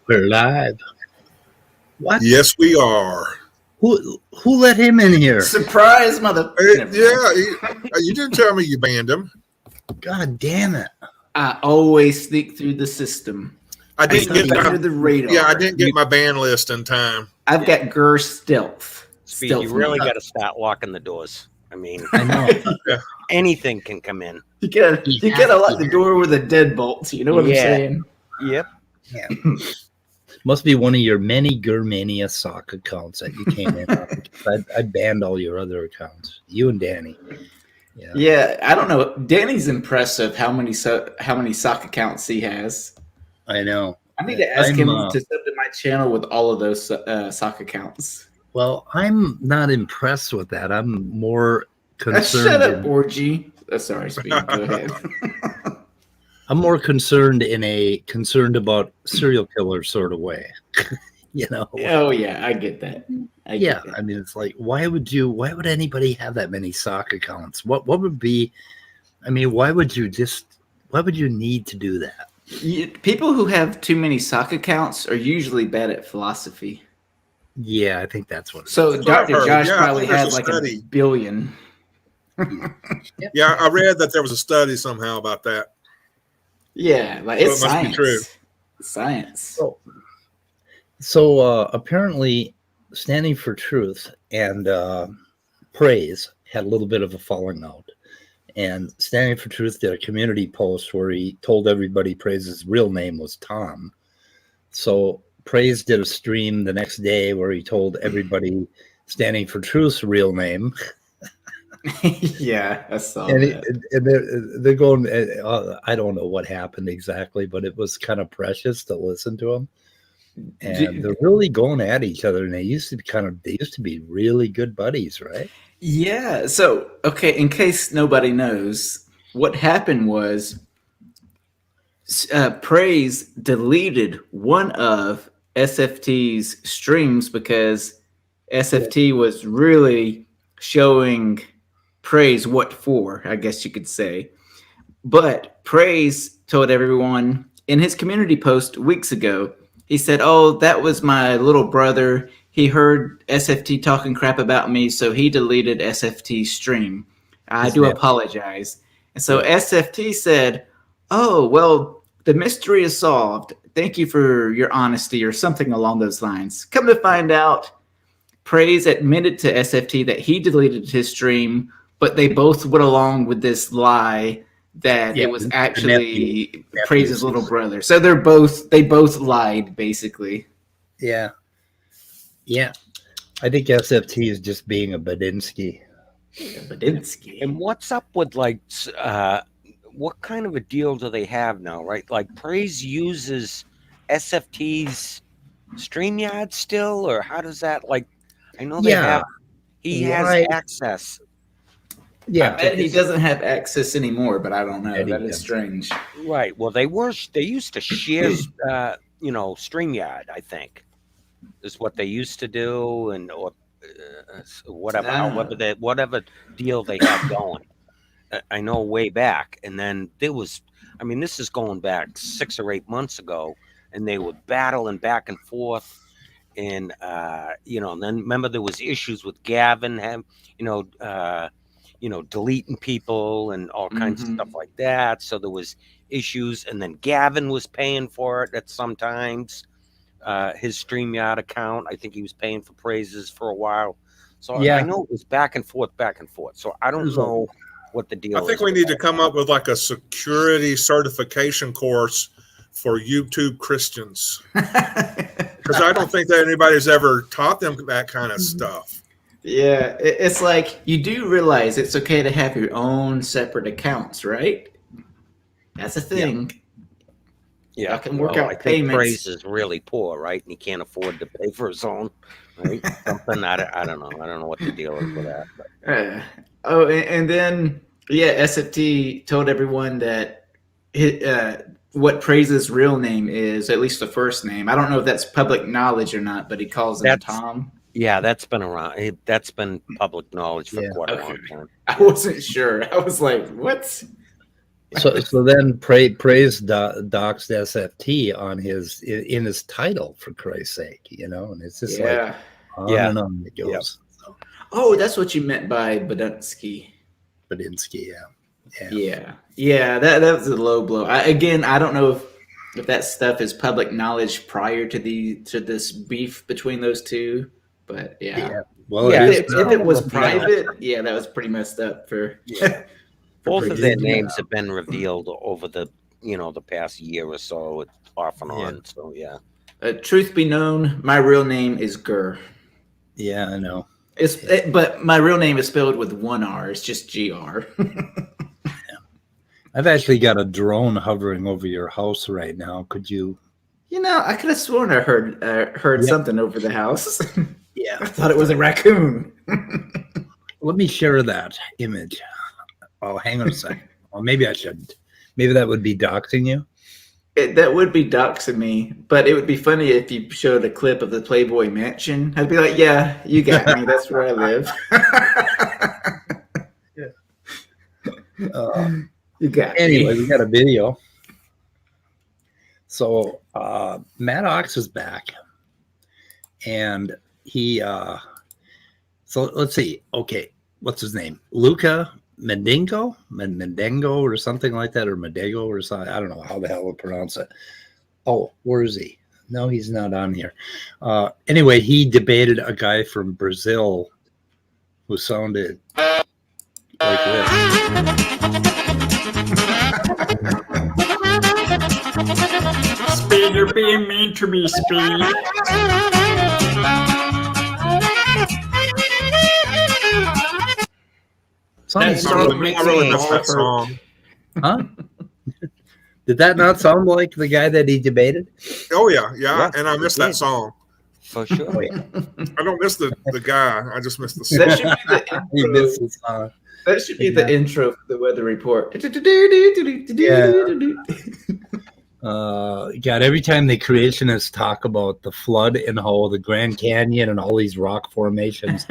We're live. What? Yes, we are. Who let him in here? Surprise, mother. You didn't tell me you banned him. God damn it. I always sneak through the system. I didn't get under the radar. Yeah, I didn't get my ban list in time. I've got GER stealth. Speed, you really got to start locking the doors. I mean, I know. anything can come in. You gotta lock the door with a deadbolt. You know what I'm saying? Yep. Yeah. Must be one of your many Germania sock accounts that you came in on. I banned all your other accounts. You and Danny. Yeah, I don't know. Danny's impressive how many sock accounts he has. I know. I need to ask him to sub to my channel with all of those sock accounts. Well, I'm not impressed with that. I'm more concerned. Shut up, orgy. Sorry, Speed. Go ahead. I'm more concerned in a concerned about serial killer sort of way. You know? Oh yeah, I get that. I mean, it's like, why would anybody have that many sock accounts? What would be? I mean, why would you need to do that? People who have too many sock accounts are usually bad at philosophy. Yeah, I think that's what. So Dr. Josh probably has like a billion. Yeah, I read that there was a study somehow about that. Yeah, like it's so it science. Must be true. Science. So apparently, Standing for Truth and Praise had a little bit of a falling out. And Standing for Truth did a community post where he told everybody Praise's real name was Tom. So Praise did a stream the next day where he told everybody Standing for Truth's real name. Yeah, I saw and that. And they're going, I don't know what happened exactly, but it was kind of precious to listen to them. And they're really going at each other, and they used to be really good buddies, right? Yeah. So, okay, in case nobody knows, what happened was Praise deleted one of SFT's streams because SFT was really showing Praise what for, I guess you could say. But Praise told everyone in his community post weeks ago, he said, "Oh, that was my little brother. He heard SFT talking crap about me, so he deleted SFT's stream. I do apologize." And so SFT said, "Oh, well, the mystery is solved. Thank you for your honesty," or something along those lines. Come to find out, Praise admitted to SFT that he deleted his stream, but they both went along with this lie that it was actually Praise's little brother. So they both lied, basically. Yeah. Yeah. I think SFT is just being a Badinsky. And what's up with what kind of a deal do they have now, right? Like Praise uses SFT's StreamYard still, or how does that I know he has access. Yeah, I bet he doesn't have access anymore, but I don't know. That is strange. Right. Well, they used to share, StreamYard, I think, is what they used to do, or whatever deal they had going. I know way back, and then there was. I mean, this is going back 6 or 8 months ago, and they were battling back and forth. And and then remember there was issues with Gavin, deleting people and all kinds of stuff like that. So there was issues, and then Gavin was paying for it at sometimes. His StreamYard account, I think he was paying for Praises for a while. So I know it was back and forth. So I don't know what the deal is. I think we need to come up with like a security certification course for YouTube Christians. Because I don't think that anybody's ever taught them that kind of stuff. Yeah, it's like you do realize it's okay to have your own separate accounts, right? That's the thing. Yeah, I can work well, out I think payments. Praise is really poor, right? And he can't afford to pay for his own, right? Something I don't know. I don't know what the deal is with that. But. And then SFT told everyone that what Praise's real name is, at least the first name. I don't know if that's public knowledge or not, but he calls him Tom. Yeah, that's been around. That's been public knowledge for quite a long time. I wasn't sure. I was like, what? So then Praise doxed SFT on in his title, for Christ's sake, and it's just like on and on it goes. So. Oh, that's what you meant by Badinsky. Badinsky, yeah. That was a low blow. I don't know if that stuff is public knowledge prior to this beef between those two, but Well, if it was private, that was pretty messed up for. Both of their names have been revealed over the past year or so, off and on. So truth be known, my real name is Gur. Yeah, I know. But my real name is spelled with one R. It's just GR. I've actually got a drone hovering over your house right now. Could you? I could have sworn I heard something over the house. Yeah, I thought it was a raccoon. Let me share that image. Oh, hang on a second. Well, maybe I shouldn't. Maybe that would be doxing you. That would be doxing me, but it would be funny if you showed a clip of the Playboy Mansion. I'd be like, yeah, you got me. That's where I live. You got anyway, me. We got a video. So Maddox is back. And he, so let's see. Okay, what's his name? Luca Mendengo or something like that, or Medego or something. I don't know how the hell to pronounce it. Oh, where is he? No, he's not on here. Anyway, he debated a guy from Brazil who sounded like this. Speed, you're being mean to me, Speed. I really miss that song. Huh? Did that not sound like the guy that he debated? Oh yeah, and I miss that song. For sure. Oh, yeah. I don't miss the guy. I just miss the song. That should be the intro for the weather report. God, every time the creationists talk about the flood and how the Grand Canyon and all these rock formations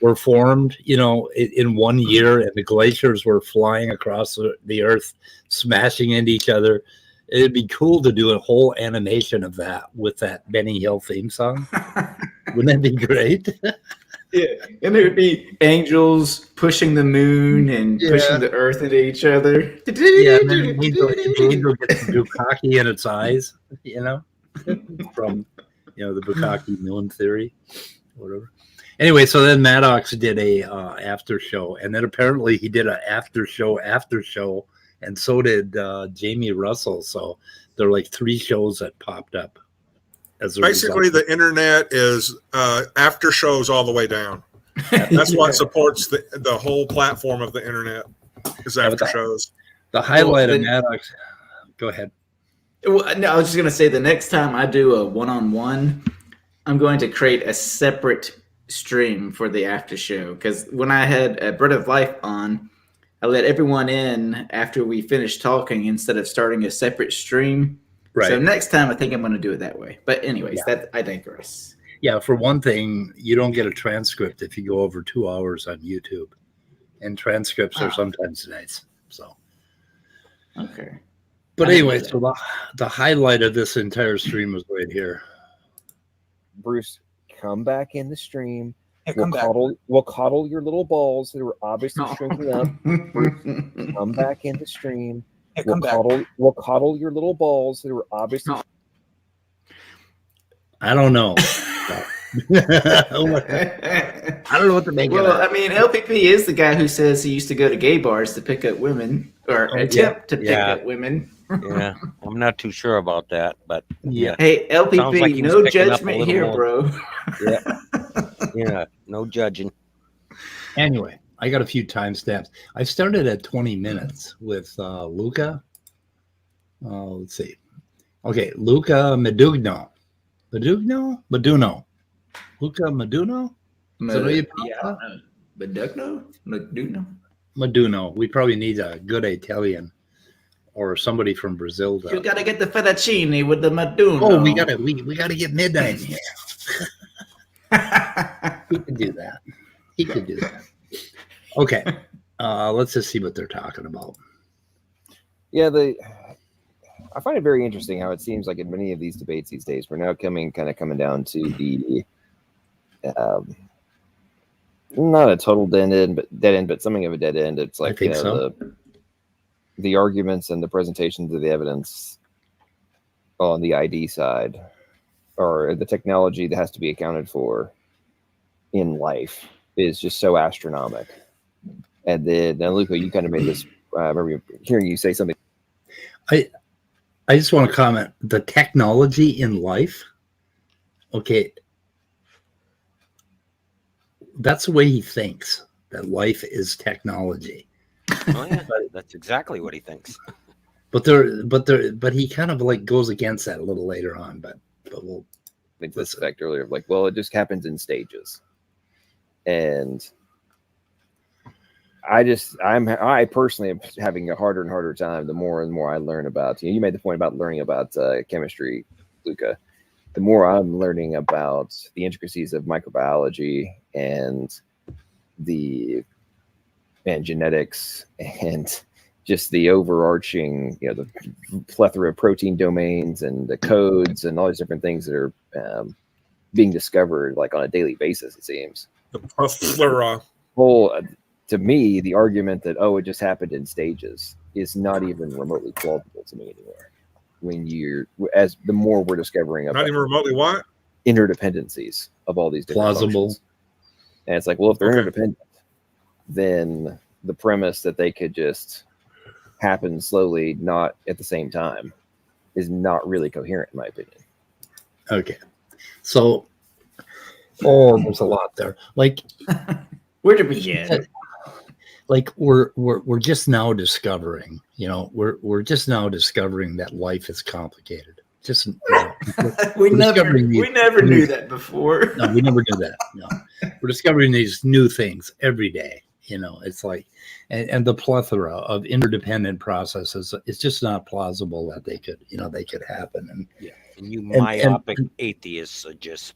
were formed, in 1 year, and the glaciers were flying across the earth, smashing into each other. It'd be cool to do a whole animation of that with that Benny Hill theme song. Wouldn't that be great? Yeah, and there would be angels pushing the moon and pushing the earth into each other. Yeah, and then the angel gets the bukkake in its eyes, from the bukkake moon theory, whatever. Anyway, so then Maddox did a after show, and then apparently he did an after show, and so did Jamie Russell. So there are like 3 shows that popped up. Basically, the internet is after shows all the way down. That's what supports the whole platform of the internet is after shows. The highlight of Maddox. Go ahead. Well, no, I was just going to say the next time I do a one-on-one, I'm going to create a separate stream for the after show, because when I had Bread of Life on, I let everyone in after we finished talking instead of starting a separate stream. Right. So next time I think I'm going to do it that way. But anyways, I digress. Yeah, for one thing, you don't get a transcript if you go over 2 hours on YouTube, and transcripts are sometimes nice. So okay. But anyway, so the highlight of this entire stream was right here. Bruce, come back in the stream. We'll coddle your little balls that are obviously shrinking up. Bruce, come back in the stream. We'll coddle your little balls that are obviously. I don't know. I don't know what to make of that. Well, I mean, LPP is the guy who says he used to go to gay bars to pick up women, or attempt to pick up women. Yeah, I'm not too sure about that, but yeah. Hey, LPP, like no judgment here, bro. Yeah, no judging. Anyway, I got a few timestamps. I started at 20 minutes with Luca, Let's see. Okay, Luca Meduno. Meduno? Luca Meduno? Is that what you pronounce that? Meduno. We probably need a good Italian or somebody from Brazil. You gotta get the fettuccine with the Meduno. Oh, we gotta get midnight. Yeah. He could do that. Okay. Let's just see what they're talking about. Yeah, I find it very interesting how it seems like in many of these debates these days, we're now coming down to the not a total dead end, but something of a dead end. It's like the arguments and the presentations of the evidence on the ID side, or the technology that has to be accounted for in life, is just so astronomical. And then, now, Luca, you kind of made this. I remember hearing you say something. I just want to comment. The technology in life, okay, that's the way he thinks, that life is technology. Oh yeah, that's exactly what he thinks. But he kind of like goes against that a little later on. But we'll. I think this fact earlier, like, well, it just happens in stages, and I personally am having a harder and harder time the more and more I learn about. You made the point about learning about chemistry, Luca. The more I'm learning about the intricacies of microbiology and genetics and just the overarching, the plethora of protein domains and the codes and all these different things that are being discovered like on a daily basis, it seems. The plethora. To me, the argument that, it just happened in stages is not even remotely plausible to me anymore. When the more we're discovering about not even remotely what? Interdependencies of all these different plausible functions. And it's like, well, if they're interdependent, then the premise that they could just happen slowly, not at the same time, is not really coherent, in my opinion. Okay. So, there's a lot there. Like, where to begin? Like we're just now discovering, we're just now discovering that life is complicated. Just we never knew that before. No, we never knew that. No, we're discovering these new things every day. It's like, and the plethora of interdependent processes. It's just not plausible that they could happen. And and you myopic atheists are just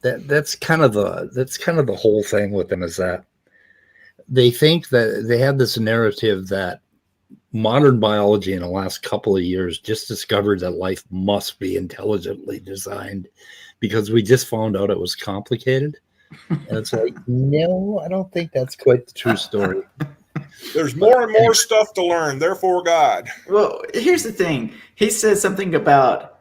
That's kind of the whole thing with them, is that they think that they have this narrative that modern biology in the last couple of years just discovered that life must be intelligently designed because we just found out it was complicated. And it's like, no, I don't think that's quite the true story. There's more and more stuff to learn, therefore God. Well, here's the thing. He says something about,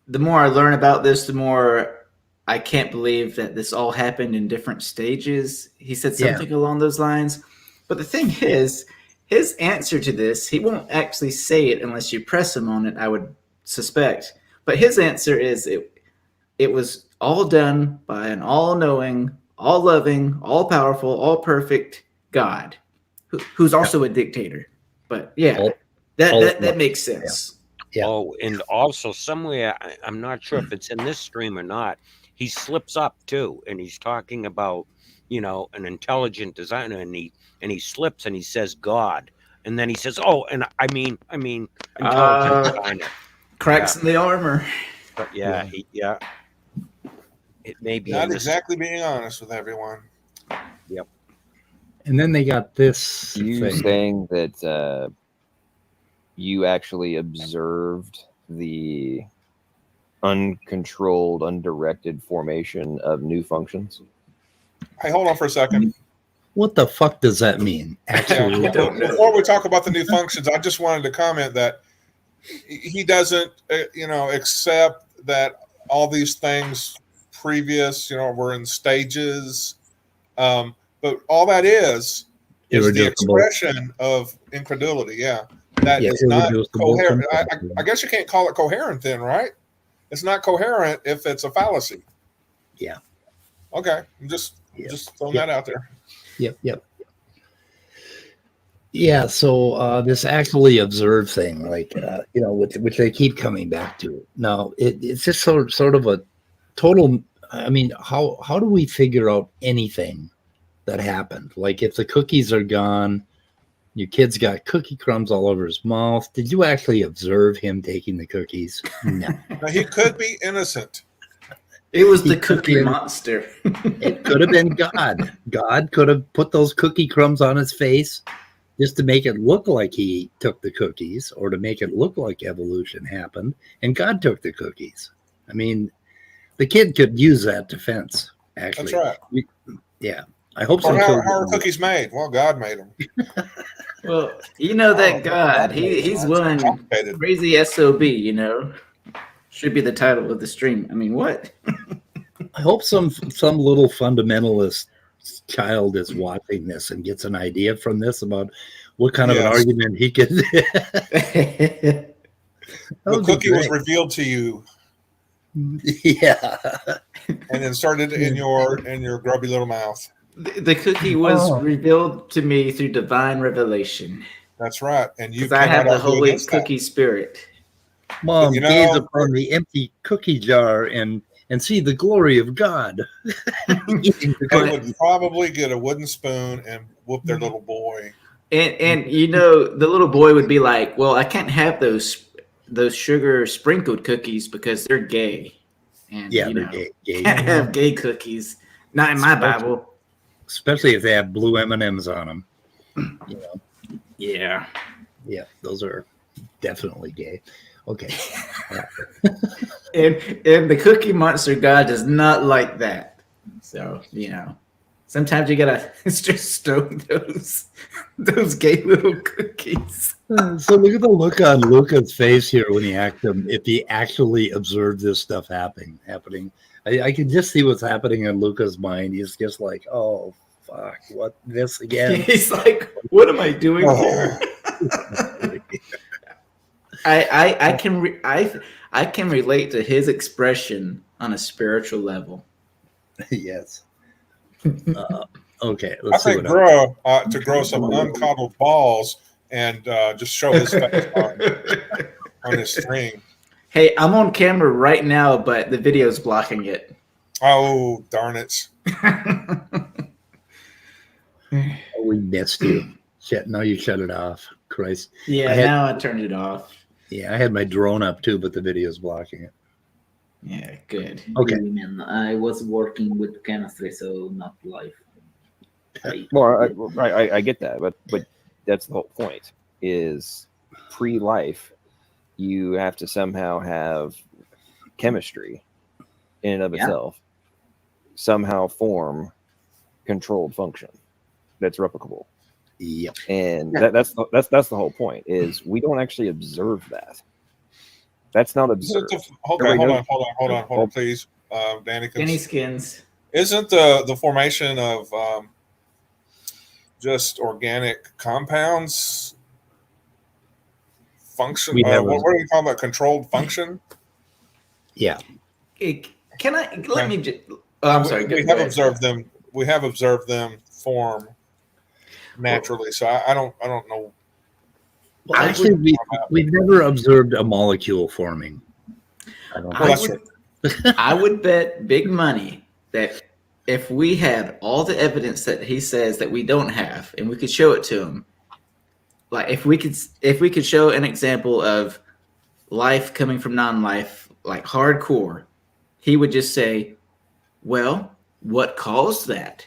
the more I learn about this, the more I can't believe that this all happened in different stages. He said something along those lines. But the thing is, his answer to this, he won't actually say it unless you press him on it, I would suspect. But his answer is it was all done by an all-knowing, all-loving, all-powerful, all-perfect God, who's also a dictator. But that makes sense. Yeah. Oh, and also somewhere, I'm not sure if it's in this stream or not, he slips up too, and he's talking about, an intelligent designer, and he slips and he says God, and then he says, and I mean intelligent designer. Cracks in the armor. But it may be not exactly being honest with everyone. Yep. And then they got this you saying that you actually observed the uncontrolled, undirected formation of new functions. Hey, hold on for a second. What the fuck does that mean? Actually, before we talk about the new functions, I just wanted to comment that he doesn't, accept that all these things previous, were in stages. But all that is the expression of incredulity. Yeah. That is not coherent. I guess you can't call it coherent then, right? It's not coherent if it's a fallacy. Yeah. Okay. I'm just throwing that out there. Yep. Yeah, so this actually observed thing, like which they keep coming back to. Now, it's just sort of a total. I mean, how do we figure out anything that happened? Like, if the cookies are gone, your kid's got cookie crumbs all over his mouth. Did you actually observe him taking the cookies? No. Now, he could be innocent. It was the cookie monster. It could have been God. God could have put those cookie crumbs on his face just to make it look like he took the cookies, or to make it look like evolution happened and God took the cookies. I mean, the kid could use that defense, actually. That's right. Yeah. I hope Or so. how are cookies made? Well, God made them. Well, that God, he's one crazy SOB, Should be the title of the stream. I mean, what? I hope some little fundamentalist child is watching this and gets an idea from this about what kind of an argument he could. The cookie was revealed to you. Yeah. And then started in your grubby little mouth. The cookie was revealed to me through divine revelation. That's right. And you I have the holy cookie spirit. Mom, gaze upon the empty cookie jar and see the glory of God. They would probably get a wooden spoon and whoop their little boy. And the little boy would be like, well, I can't have those sugar sprinkled cookies because they're gay. And they're gay. Can't have gay cookies. Not in my Bible. Especially if they have blue M&Ms on them. Yeah. Yeah, those are definitely gay. Okay. and the Cookie Monster God does not like that. So, sometimes you gotta just stone those gay little cookies. So look at the look on Luca's face here when he asked him if he actually observed this stuff happening. I can just see what's happening in Luca's mind. He's just like, oh fuck, what, this again? He's like, what am I doing here? I can relate to his expression on a spiritual level. Yes. Okay. I think Grow to grow some uncoddled balls and just show his face on his stream. Hey, I'm on camera right now, but the video's blocking it. Oh, darn it. We missed you. Now you shut it off. Christ. Yeah, now I turned it off. Yeah, I had my drone up too, but the video's blocking it. Yeah, good. Okay. I was working with chemistry, so not live. I get that, but that's the whole point. Is pre-life, you have to somehow have chemistry in and of itself somehow form controlled function that's replicable. Yep. And that's the whole point. Is we don't actually observe that. That's not observed. Hold on, please, Danny. Danny Skins. Isn't the formation of just organic compounds function? What do you call that? Controlled function? Yeah. Can I let me just? Oh, I'm sorry. We have observed them. We have observed them form naturally. So I don't know. Well, actually, we've never observed a molecule forming. I would bet big money that if we had all the evidence that he says that we don't have, and we could show it to him, like if we could show an example of life coming from non-life, like hardcore, he would just say, well, what caused that?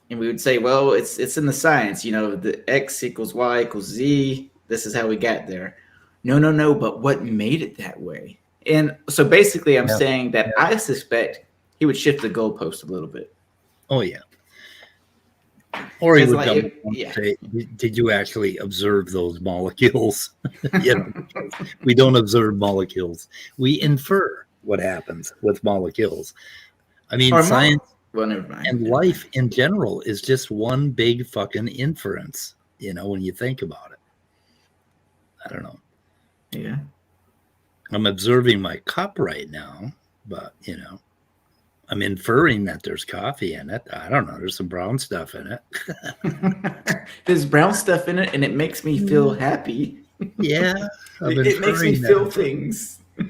And we would say, well, it's in the science, the X equals Y equals Z. This is how we got there. No, but what made it that way? And so basically I'm saying that I suspect he would shift the goalpost a little bit. Oh, yeah. Or he would say, did you actually observe those molecules? We don't observe molecules. We infer what happens with molecules. I mean, science and life in general is just one big fucking inference, when you think about it. I don't know. Yeah. I'm observing my cup right now, but, I'm inferring that there's coffee in it. I don't know. There's some brown stuff in it. There's brown stuff in it, and it makes me feel happy. Yeah. It makes me feel things. I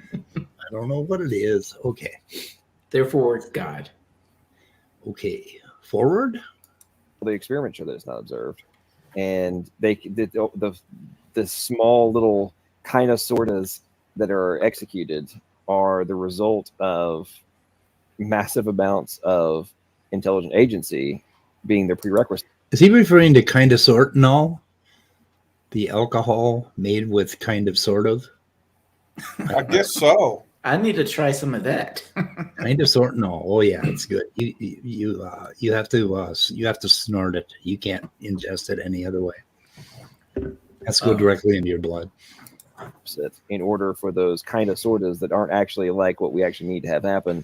don't know what it is. Okay. Therefore, God. Okay. Forward. The experiment show that it's not observed, and the small little kind of sortas that are executed are the result of massive amounts of intelligent agency being the prerequisite. Is he referring to kind of sort and all? The alcohol made with kind of sort of? I guess so. I need to try some of that. Kind of sort and all. Oh yeah, it's good. You have to snort it. You can't ingest it any other way. Has to go directly into your blood. In order for those kind of sortas that aren't actually like what we actually need to have happen,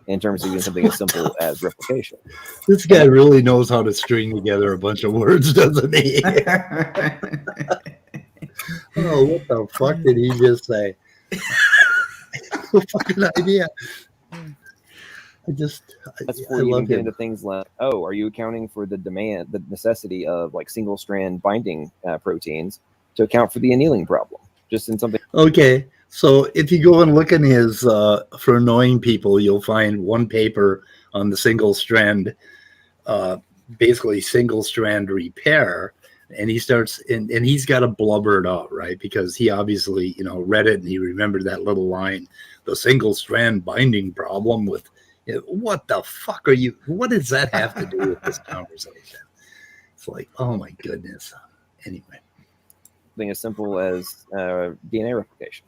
in terms of even something as simple as replication. This guy really knows how to string together a bunch of words, doesn't he? Oh, what the fuck did he just say? No fucking idea. That's before you even get into things like, oh, are you accounting for the necessity of like single strand binding proteins to account for the annealing problem? Just in something. Okay. So if you go and look in his, for annoying people, you'll find one paper on the single strand, basically single strand repair. And he starts, and he's got to blubber it out, right? Because he obviously, read it and he remembered that little line, the single strand binding problem with, what the fuck are you, what does that have to do with this conversation? It's like, oh my goodness. Anyway. Something as simple as DNA replication.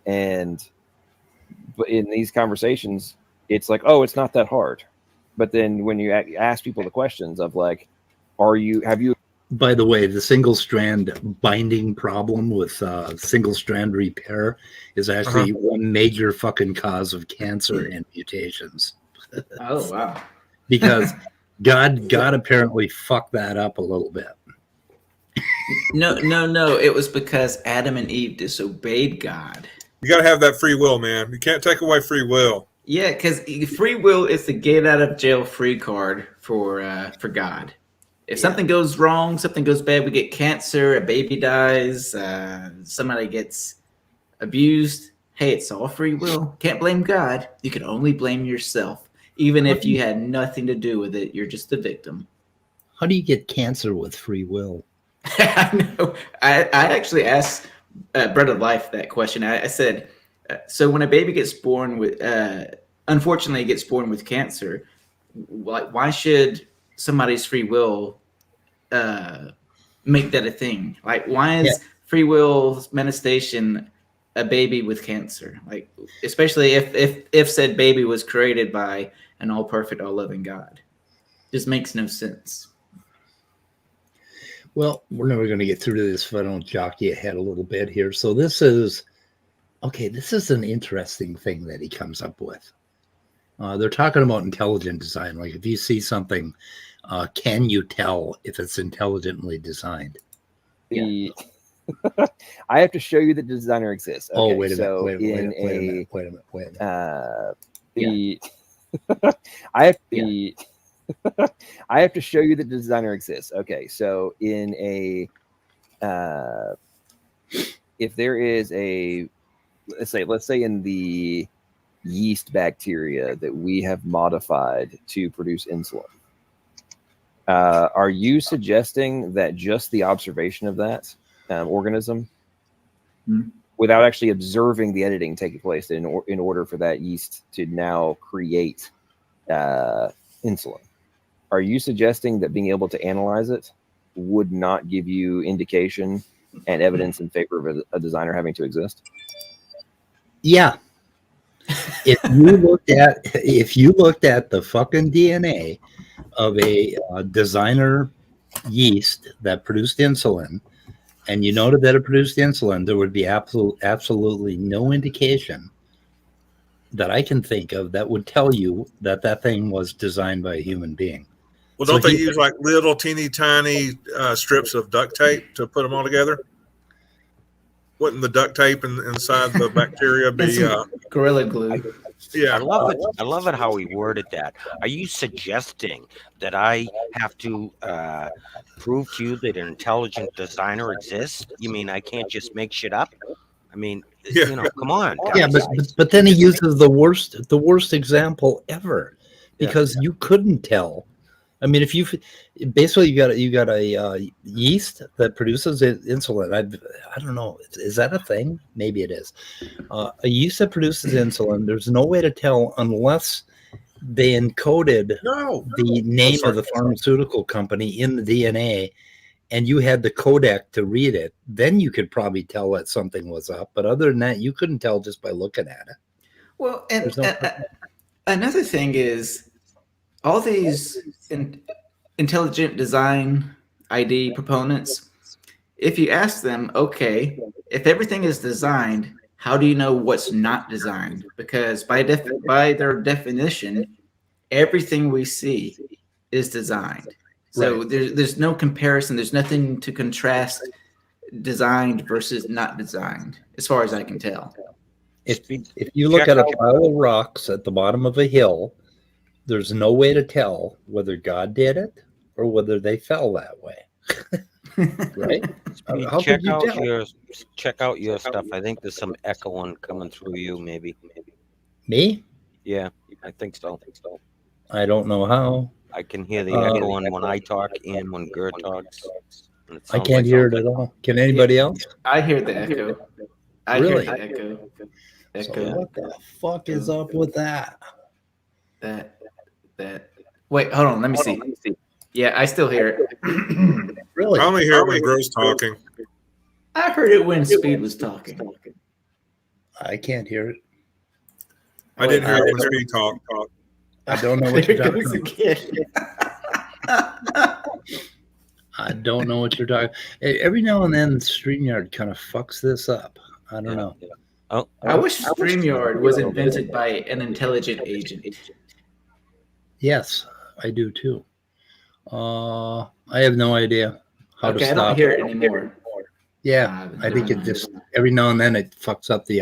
But in these conversations, it's like, oh, it's not that hard. But then when you ask people the questions of like, have you? By the way, the single strand binding problem with single strand repair is actually one major fucking cause of cancer and mutations. Oh, wow. Because God apparently fucked that up a little bit. No. It was because Adam and Eve disobeyed God. You got to have that free will, man. You can't take away free will. Yeah, because free will is the get out of jail free card for God. If something goes wrong, something goes bad, we get cancer, a baby dies, somebody gets abused. Hey, it's all free will. Can't blame God. You can only blame yourself. Even if you had nothing to do with it, you're just a victim. How do you get cancer with free will? I know. I actually asked Bread of Life that question. I said, so when a baby gets born with, unfortunately gets born with cancer, why should somebody's free will make that a thing? Like, why is free will manifestation a baby with cancer? Like, especially if said baby was created by an all perfect, all loving God, just makes no sense. Well, we're never going to get through to this if I don't jockey ahead a little bit here. So this is an interesting thing that he comes up with. They're talking about intelligent design. Like, if you see something, can you tell if it's intelligently designed? I have to show you that the designer exists. Okay, wait a minute. I have to show you that the designer exists. Okay, so if there is let's say in the yeast bacteria that we have modified to produce insulin, are you suggesting that just the observation of that organism, without actually observing the editing taking place in order for that yeast to now create insulin, are you suggesting that being able to analyze it would not give you indication and evidence in favor of a designer having to exist? Yeah. If you looked at the fucking DNA of a designer yeast that produced insulin, and you noted that it produced insulin, there would be absolutely no indication that I can think of that would tell you that that thing was designed by a human being. Well, don't they use like little teeny tiny strips of duct tape to put them all together? Wouldn't the duct tape inside the bacteria be Gorilla glue? Yeah. I love it. I love it how he worded that. Are you suggesting that I have to prove to you that an intelligent designer exists? You mean I can't just make shit up? I mean, Yeah. come on, guys. Yeah, but then he uses the worst example ever, because you couldn't tell. I mean, if you basically you got a yeast that produces insulin. I don't know. Is that a thing? Maybe it is. A yeast that produces insulin. There's no way to tell unless they encoded the name of the pharmaceutical company in the DNA, and you had the codec to read it. Then you could probably tell that something was up. But other than that, you couldn't tell just by looking at it. Well, and another thing is all these intelligent design ID proponents, if you ask them, okay, if everything is designed, how do you know what's not designed? Because by their definition, everything we see is designed. So there's no comparison. There's nothing to contrast designed versus not designed, as far as I can tell. If you look at a pile of rocks at the bottom of a hill, there's no way to tell whether God did it or whether they fell that way. Right? How check could you out tell? check out your stuff. I think there's some echoing coming through you, maybe. Me? Yeah, I think so. I don't know how. I can hear the echoing when I talk and when Gert talks. And it I sounds can't like hear it at all. Can anybody else? I hear the echo. I Really? hear the echo. So what the fuck is up with that? That. Wait, hold on. Let me see. Yeah, I still hear it. Really? I only hear it when Gro's talking. I heard it when Speed was talking. I can't hear it. I didn't hear it when Speed talked. I don't know what There you're talking goes about. again. I don't know what you're talking. Every now and then, StreamYard kind of fucks this up. I don't know. Yeah. Oh, I wish StreamYard was invented by an intelligent agent. Yes, I do too. I have no idea how to Okay, I stop don't hear it anymore. Yeah, I think it just every now and then it fucks up the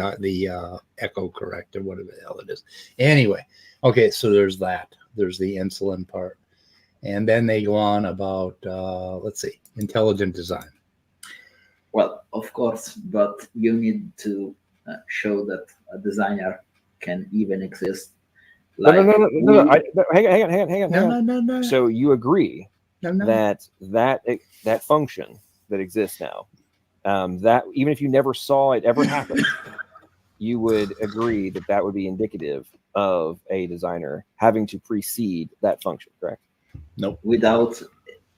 echo correct or whatever the hell it is. Anyway, okay, so there's that. There's the insulin part, and then they go on about let's see, intelligent design. Well, of course, but you need to show that a designer can even exist. No. Hang on. No. So you agree No. that function that exists now, that even if you never saw it ever happen, you would agree that that would be indicative of a designer having to precede that function, correct? Nope. Without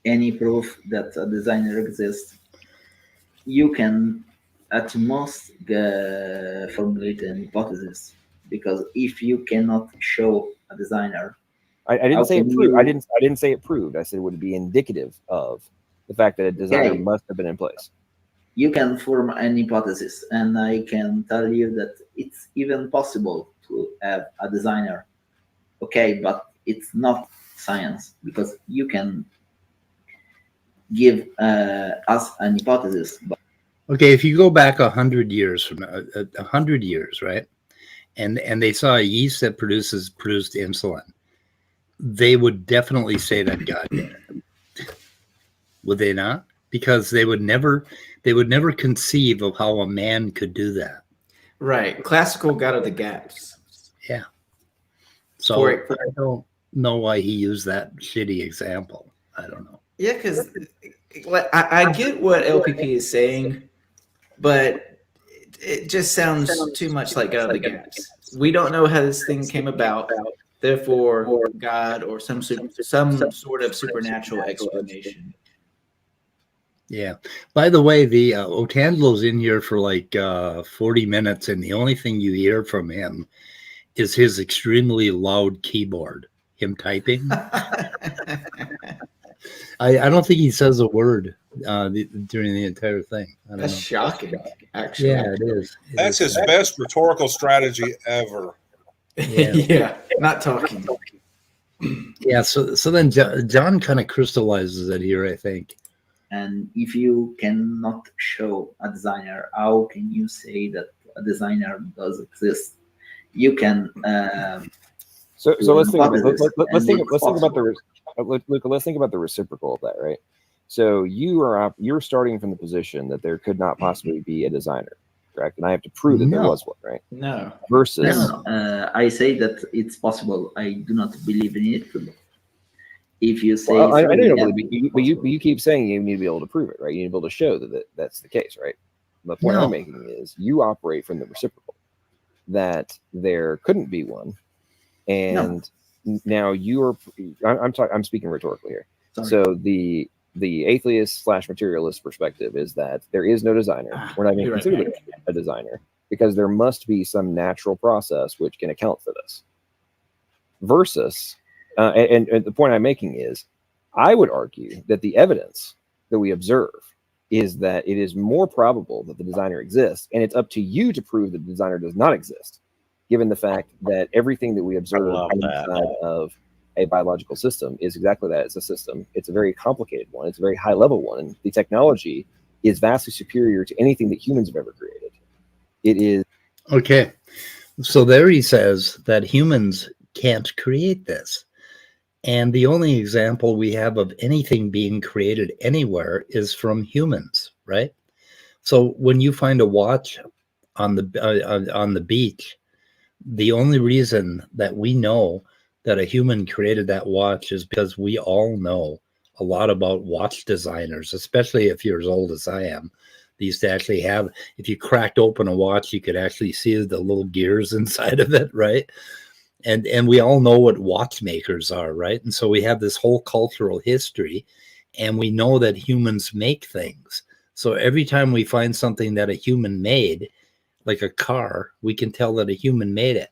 any proof that a designer exists, you can at most formulate an hypothesis. Because if you cannot show a designer, I didn't say it proved. I didn't say it proved. I said it would be indicative of the fact that a designer must have been in place. You can form an hypothesis, and I can tell you that it's even possible to have a designer. Okay, but it's not science, because you can give us an hypothesis. But Okay, if you go back 100 years from 100 years, right? And they saw a yeast that produced insulin, they would definitely say that God did it. Would they not? Because they would never conceive of how a man could do that. Right. Classical got of the gaps. Yeah. So I don't know why he used that shitty example. I don't know. Yeah, because I get what LPP is saying, but it just sounds too much like God of the gaps. We don't know how this thing came about. Therefore, God or some sort of supernatural explanation. Yeah. By the way, the Otangelo's in here for like 40 minutes, and the only thing you hear from him is his extremely loud keyboard, him typing. I don't think he says a word during the entire thing. That's shocking, actually. Yeah, it is. That's his best rhetorical strategy ever. Yeah, not talking. Yeah, so then John kind of crystallizes it here, I think. And if you cannot show a designer, how can you say that a designer does exist? you can. So let's think about hypothesis, let's and think it's about possible. Luca, let's think about the reciprocal of that, right? So you're starting from the position that there could not possibly be a designer, correct? And I have to prove that there No. was one, right? No. Versus, No, I say that it's possible. I do not believe in it. If you say, well, I know you yeah, don't believe, but you keep saying you need to be able to prove it, right? You need to be able to show that that's the case, right? The point No. I'm making is you operate from the reciprocal, that there couldn't be one, and now I'm speaking rhetorically here. Sorry. So the atheist / materialist perspective is that there is no designer. We're not even You're right. considered a designer because there must be some natural process which can account for this. Versus, and the point I'm making is, I would argue that the evidence that we observe is that it is more probable that the designer exists, and it's up to you to prove that the designer does not exist, given the fact that everything that we observe love that. inside of a biological system is exactly that. It's a system. It's a very complicated one. It's a very high level one. And the technology is vastly superior to anything that humans have ever created. It is. Okay. So there he says that humans can't create this. And the only example we have of anything being created anywhere is from humans, right? So when you find a watch on the beach, the only reason that we know that a human created that watch is because we all know a lot about watch designers, especially if you're as old as I am. They used to actually have, if you cracked open a watch, you could actually see the little gears inside of it, right? And we all know what watchmakers are, right? And so we have this whole cultural history, and we know that humans make things. So every time we find something that a human made, like a car, we can tell that a human made it.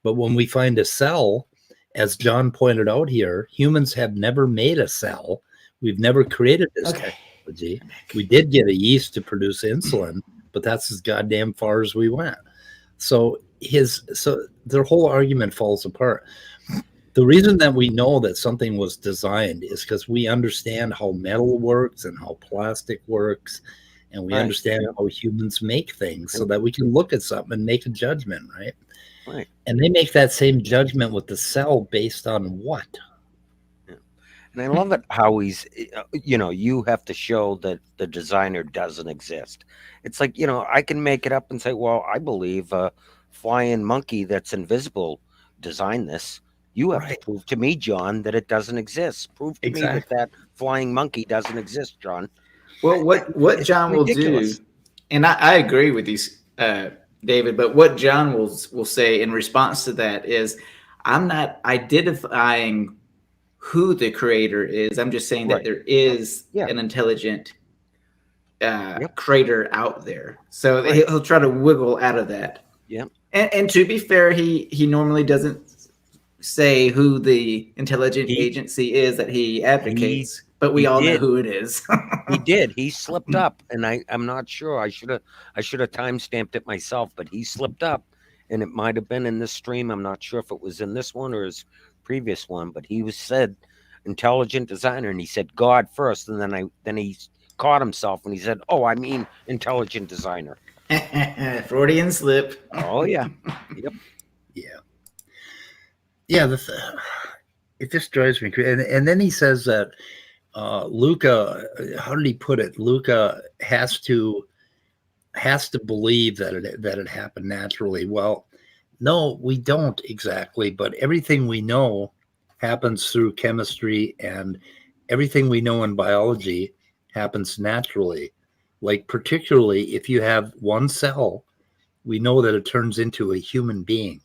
But when we find a cell, as John pointed out here, humans have never made a cell. We've never created this technology. We did get a yeast to produce insulin, but that's as goddamn far as we went. So their whole argument falls apart. The reason that we know that something was designed is because we understand how metal works and how plastic works, and we understand how humans make things, so that we can look at something and make a judgment, right? Right. And they make that same judgment with the cell based on what? And I love it how he's, you have to show that the designer doesn't exist. It's like, I can make it up and say, well, I believe a flying monkey that's invisible designed this. You have to prove to me, John, that it doesn't exist. Prove to me that flying monkey doesn't exist, John. Well, what John will do, and I agree with you, David, but what John will say in response to that is, I'm not identifying who the creator is. I'm just saying that there is an intelligent creator out there. So he'll try to wiggle out of that. Yeah. And to be fair, he normally doesn't say who the intelligent agency is that he advocates, but we all know who it is. He did. He slipped up, and I'm not sure. I should have time-stamped it myself, but he slipped up, and it might have been in this stream. I'm not sure if it was in this one or his previous one, but he said intelligent designer, and he said God first, and then he caught himself and he said, "Oh, I mean intelligent designer." Freudian slip. Oh yeah. Yep. Yeah. It just drives me crazy. And then he says that Luca, how did he put it? Luca has to believe that it happened naturally. Well, no, we don't exactly, but everything we know happens through chemistry, and everything we know in biology happens naturally. Like particularly if you have one cell, we know that it turns into a human being,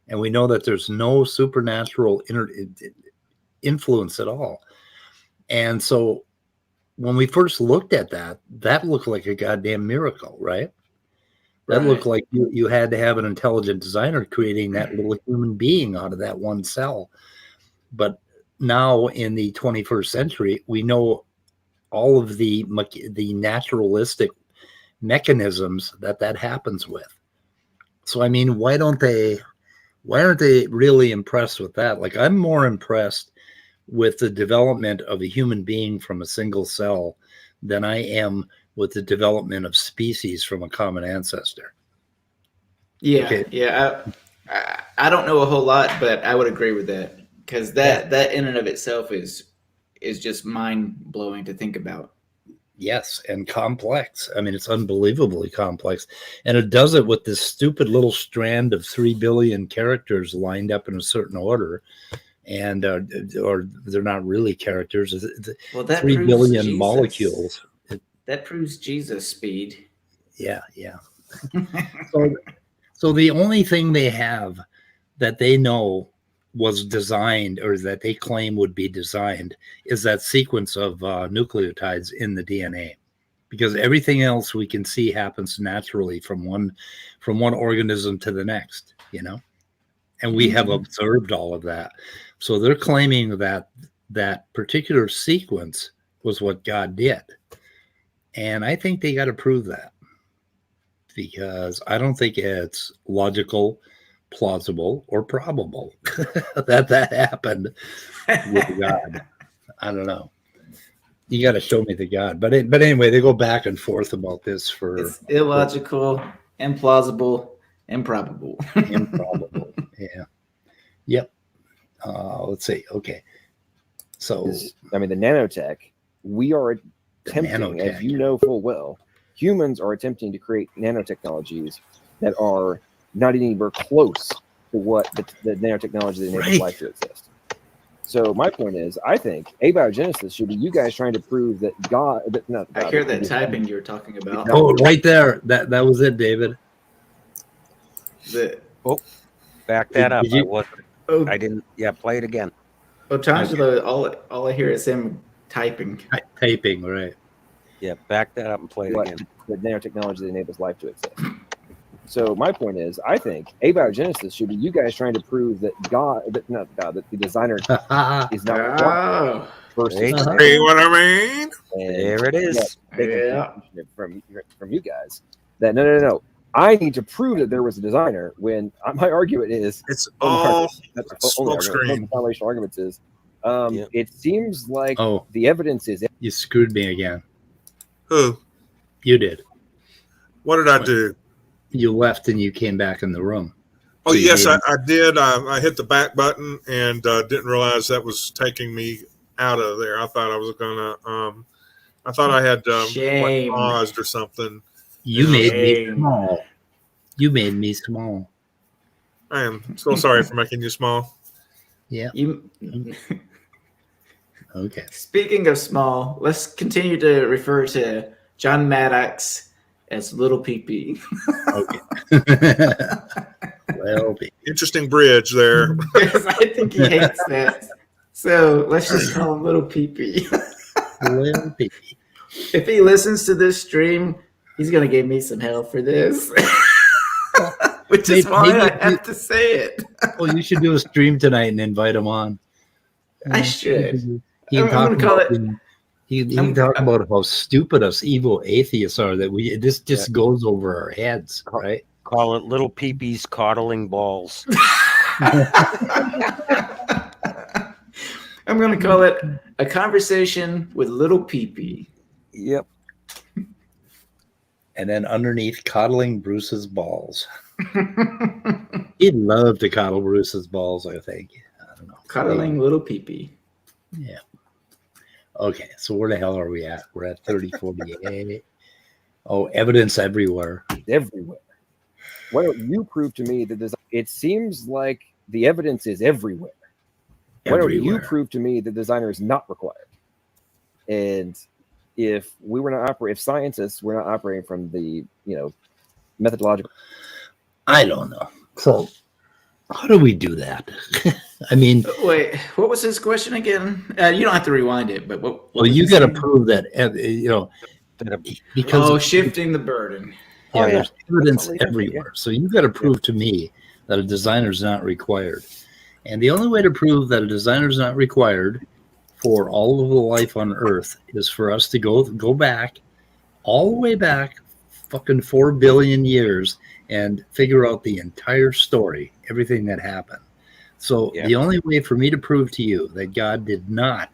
and we know that there's no supernatural influence at all. And so when we first looked at that looked like a goddamn miracle, right? That looked like you had to have an intelligent designer creating that little human being out of that one cell. But now in the 21st century, we know all of the naturalistic mechanisms that happens with. So, I mean, why aren't they really impressed with that? Like, I'm more impressed with the development of a human being from a single cell than I am with the development of species from a common ancestor. Yeah, Okay. yeah. I don't know a whole lot, but I would agree with that because that in and of itself is just mind blowing to think about. Yes, and complex. I mean, it's unbelievably complex, and it does it with this stupid little strand of 3 billion characters lined up in a certain order, and or they're not really characters. Well, that 3 proves billion Jesus. molecules. That proves Jesus' speed. Yeah. So the only thing they have that they know was designed, or that they claim would be designed, is that sequence of nucleotides in the DNA, because everything else we can see happens naturally from one organism to the next, and we have observed all of that. So they're claiming that that particular sequence was what God did, and I think they got to prove that, because I don't think it's logical, plausible, or probable that happened with God. I don't know. You got to show me the God. But anyway, they go back and forth about this for. It's illogical, implausible, improbable. Improbable. Yeah. Yep. Let's see. Okay. So the nanotech, we are attempting, as you know full well, humans are attempting to create nanotechnologies that are not anywhere close to what the nanotechnology that enables life to exist. So my point is, I think abiogenesis should be you guys trying to prove that God. I hear that typing you were talking about. Oh, right there. That was it, David. Back that up. I didn't. Yeah, play it again. Oh, all I hear is him typing. Typing, right. Yeah, back that up and play it again. The nanotechnology that enables life to exist. So my point is, I think abiogenesis should be you guys trying to prove that that the designer is not required. See what I mean? There it is. From you guys that no. I need to prove that there was a designer when my argument is it's all smoke screen. Foundational arguments is it seems like the evidence is. You screwed me again. Who? You did. What did I do? You left and you came back in the room. Oh, so yes, I did. I hit the back button and didn't realize that was taking me out of there. I thought I was gonna. I thought I had paused or something. You made me small. You made me small. I am so sorry for making you small. Yeah. Okay. Speaking of small, let's continue to refer to John Maddox as Little PP. Okay. Well, interesting bridge there. Because I think he hates that. So let's just call him Little PP. Little PP. If he listens to this stream, he's going to give me some hell for this. Which is why I have to say it. Well, you should do a stream tonight and invite him on. I should. He can talk about he can talk about how stupid us evil atheists are, that this just goes over our heads, right? Call it Little Peepee's coddling balls. I'm going to call it a conversation with Little Peepee. Yep. And then underneath, coddling Bruce's balls. He'd love to coddle Bruce's balls, I think. I don't know. Coddling Little Peepee. Yeah. Okay, so where the hell are we at? We're at 3048. Oh, evidence everywhere. Everywhere. Why don't you prove to me that it seems like the evidence is everywhere. Why don't you prove to me the designer is not required? And if we were not if scientists were not operating from the, methodological. I don't know. So how do we do that? I mean, wait, what was his question again? You don't have to rewind it, but well, you got to prove that, because shifting the burden. Yeah, there's evidence everywhere. So you got to prove to me that a designer is not required. And the only way to prove that a designer is not required for all of the life on Earth is for us to go back, all the way back, fucking 4 billion years, and figure out the entire story, everything that happened. So the only way for me to prove to you that God did not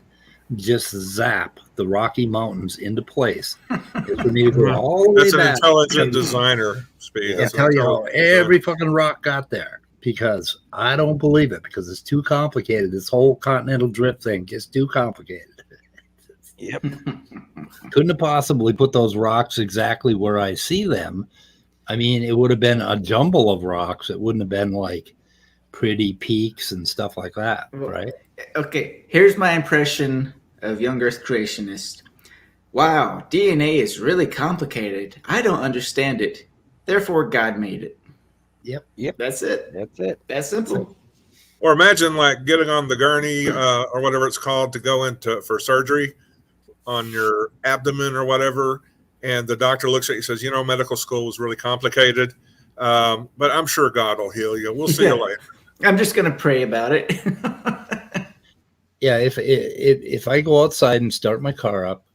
just zap the Rocky Mountains into place is for me to go all the way back. That's an intelligent designer, Speed. I tell you how every fucking rock got there. because I don't believe it, because it's too complicated. This whole continental drift thing is too complicated. Yep. Couldn't have possibly put those rocks exactly where I see them. I mean, it would have been a jumble of rocks. It wouldn't have been like pretty peaks and stuff like that, right? Okay, here's my impression of young Earth creationists. Wow, DNA is really complicated. I don't understand it. Therefore, God made it. Yep. That's it. That's it. That's simple. Or imagine like getting on the gurney or whatever it's called to go into for surgery on your abdomen or whatever, and the doctor looks at you and says, medical school was really complicated, but I'm sure God will heal you. We'll see you later. I'm just going to pray about it. Yeah, if I go outside and start my car up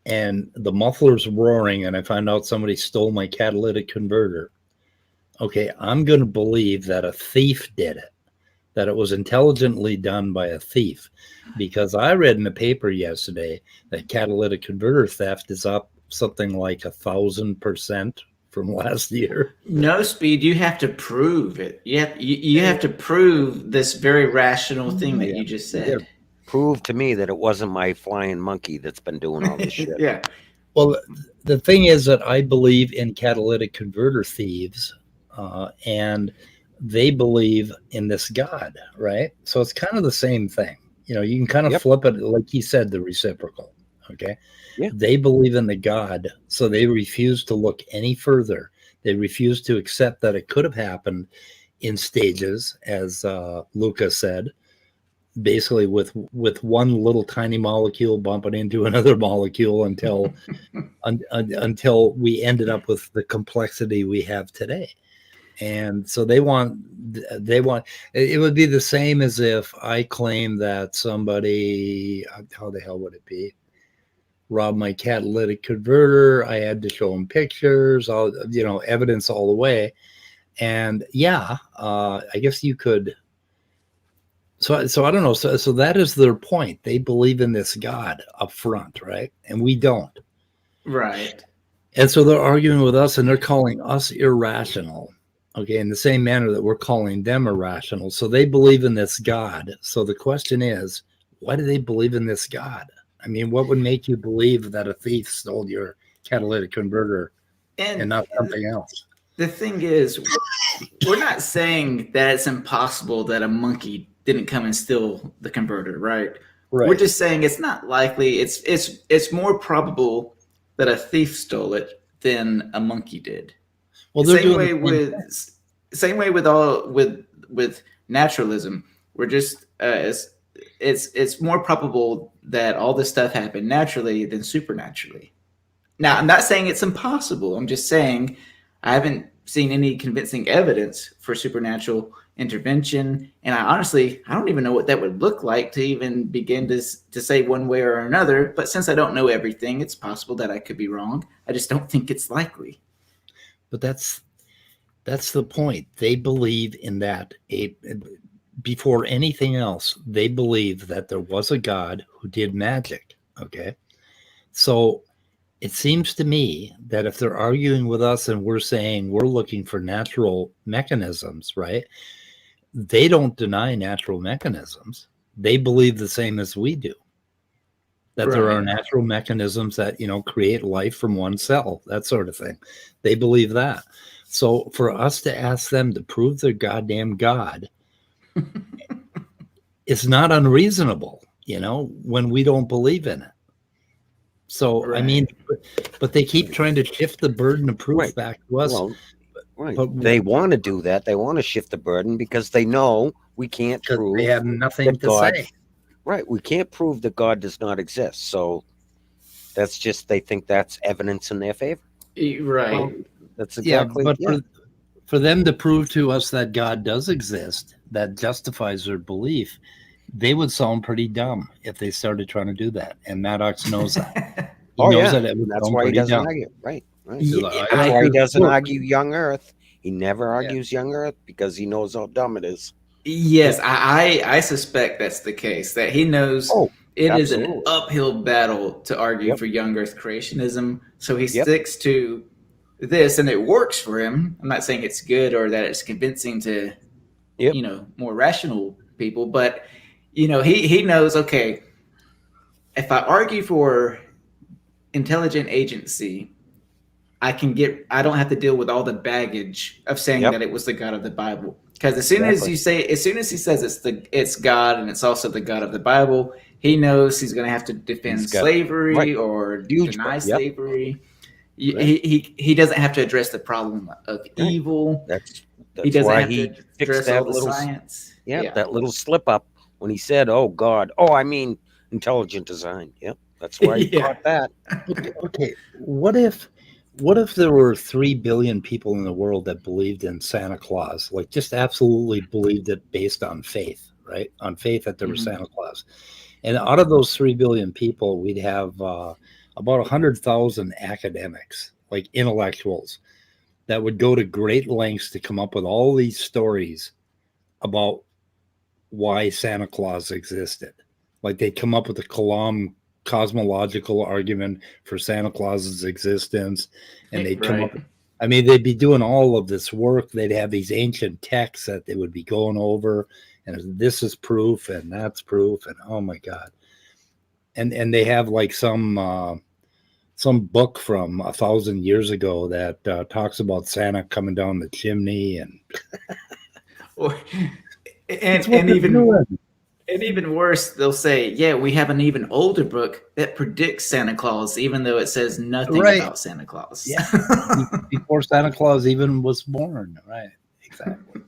and the muffler's roaring and I find out somebody stole my catalytic converter, okay, I'm going to believe that a thief did it, that it was intelligently done by a thief, because I read in the paper yesterday that catalytic converter theft is up something like 1,000% from last year. No, Speed, you have to prove it. You have to prove this very rational thing that you just said. Yeah. Prove to me that it wasn't my flying monkey that's been doing all this shit. Yeah. Well, the thing is that I believe in catalytic converter thieves, and they believe in this God, right? So it's kind of the same thing. You can kind of flip it, like he said, the reciprocal, okay? Yeah. They believe in the God, so they refuse to look any further. They refuse to accept that it could have happened in stages, as Lucas said, basically with one little tiny molecule bumping into another molecule until until we ended up with the complexity we have today. And so they want it would be the same as if I claim that somebody, how the hell would it be, robbed my catalytic converter. I had to show them pictures, all evidence all the way. And I guess you could. So I don't know. So that is their point. They believe in this God up front, right? And we don't. Right. And so they're arguing with us and they're calling us irrational. Okay, in the same manner that we're calling them irrational. So they believe in this God. So the question is, why do they believe in this God? I mean, what would make you believe that a thief stole your catalytic converter and not something else? The thing is, we're not saying that it's impossible that a monkey didn't come and steal the converter, right? We're just saying it's not likely. It's more probable that a thief stole it than a monkey did. Well, same way with naturalism. We're just it's more probable that all this stuff happened naturally than supernaturally. Now, I'm not saying it's impossible. I'm just saying I haven't seen any convincing evidence for supernatural intervention, and I don't even know what that would look like to even begin to say one way or another. But since I don't know everything, it's possible that I could be wrong. I just don't think it's likely. But that's the point. They believe in that. Before anything else, they believe that there was a God who did magic. Okay, so it seems to me that if they're arguing with us and we're saying we're looking for natural mechanisms, right? They don't deny natural mechanisms. They believe the same as we do. That there are natural mechanisms that, create life from one cell, that sort of thing. They believe that. So for us to ask them to prove their goddamn God, it's not unreasonable, when we don't believe in it. So, I mean, but they keep trying to shift the burden of proof back to us. Well, but they want to do that. They want to shift the burden because they know we can't prove. They have nothing to say. Right. We can't prove that God does not exist. So that's just, they think that's evidence in their favor. Right. Well, that's exactly. But for them to prove to us that God does exist, that justifies their belief, they would sound pretty dumb if they started trying to do that. And Maddox knows that. He knows that it would that's sound why he doesn't dumb. argue. Right. Yeah, That's why he doesn't argue young Earth. He never argues young Earth because he knows how dumb it is. Yes, I suspect that's the case, that he knows it is an uphill battle to argue for young Earth creationism. So he sticks to this and it works for him. I'm not saying it's good or that it's convincing to Yep. you know, more rational people. But, you know, he knows, okay, if I argue for intelligent agency, I don't have to deal with all the baggage of saying Yep. that it was the God of the Bible. Because as soon as he says it's God and it's also the God of the Bible, he knows he's going to have to defend slavery or deny slavery. He doesn't have to address the problem of evil. That's he doesn't why have he to fixed address that all the little science. that little slip up when he said, "Oh God, I mean intelligent design." Yep, that's why he caught that. Okay. What if there were 3 billion people in the world that believed in Santa Claus, like just absolutely believed it based on faith, right? On faith that there was Santa Claus. And out of those 3 billion people, we'd have about 100,000 academics, like intellectuals, that would go to great lengths to come up with all these stories about why Santa Claus existed. Like they'd come up with a cosmological argument for Santa Claus's existence, and they'd come up. I mean, they'd be doing all of this work. They'd have these ancient texts that they would be going over, and this is proof, and that's proof, and oh my God. And they have like some book from 1,000 years ago that talks about Santa coming down the chimney and even worse, they'll say, yeah, we have an even older book that predicts Santa Claus, even though it says nothing about Santa Claus. Yeah, before Santa Claus even was born. Right, exactly.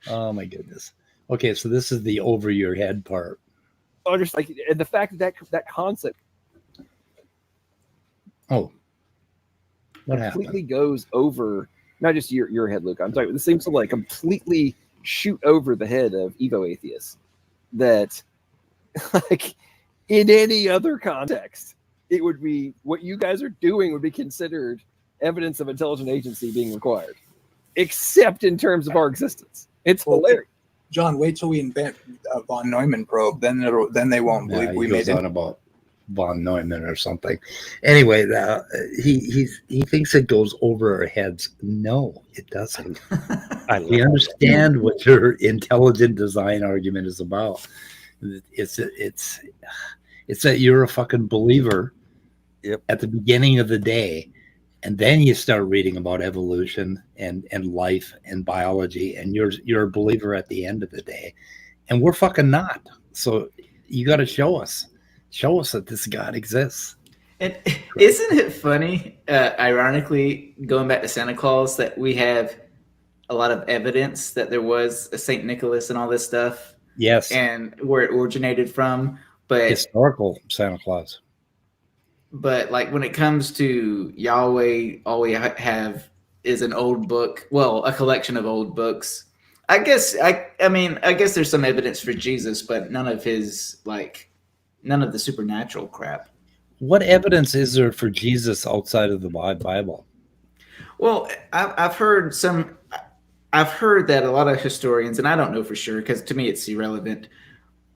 Oh my goodness. Okay, so this is the over your head part. Oh, just like, and the fact that concept. Oh, what completely happened? Goes over not just your head, Luke. I'm sorry. This seems to like completely shoot over the head of Evo atheists. That, like, in any other context, it would be what you guys are doing would be considered evidence of intelligent agency being required, except in terms of our existence. It's hilarious. John, wait till we invent a von Neumann probe, then they won't believe we made it. About von Neumann or something. Anyway, he thinks it goes over our heads. No, it doesn't. We understand what your intelligent design argument is about. It's that you're a fucking believer at the beginning of the day, and then you start reading about evolution and life and biology, and you're a believer at the end of the day, and we're fucking not. So you got to show us that this God exists. And isn't it funny, ironically, going back to Santa Claus, that we have a lot of evidence that there was a St. Nicholas and all this stuff? Yes. And where it originated from. But historical Santa Claus. But like when it comes to Yahweh, all we have is an old book. Well, a collection of old books. I guess there's some evidence for Jesus, but none of the supernatural crap. What evidence is there for Jesus outside of the Bible? Well, I've heard that a lot of historians, and I don't know for sure because to me it's irrelevant,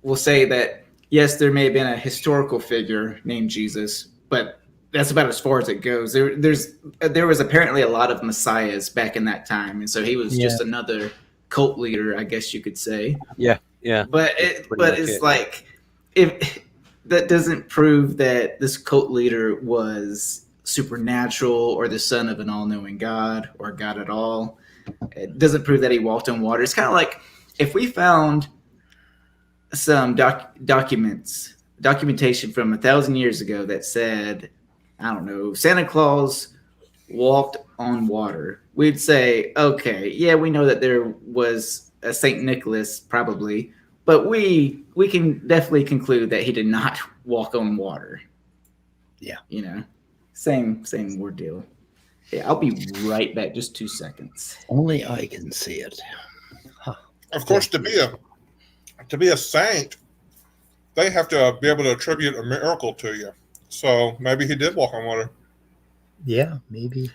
will say that yes, there may have been a historical figure named Jesus, but that's about as far as it goes. There was apparently a lot of messiahs back in that time, and so he was just another cult leader, I guess you could say. Yeah. But it's like, if that doesn't prove that this cult leader was supernatural or the son of an all-knowing God or God at all. It doesn't prove that he walked on water. It's kind of like if we found some documentation from 1,000 years ago that said, I don't know, Santa Claus walked on water. We'd say, okay, yeah, we know that there was a St. Nicholas probably, but we can definitely conclude that he did not walk on water. Yeah. You know, same ordeal. Yeah, I'll be right back. Just 2 seconds. Only I can see it. Huh. Of course, to be a saint, they have to be able to attribute a miracle to you. So maybe he did walk on water. Yeah, maybe.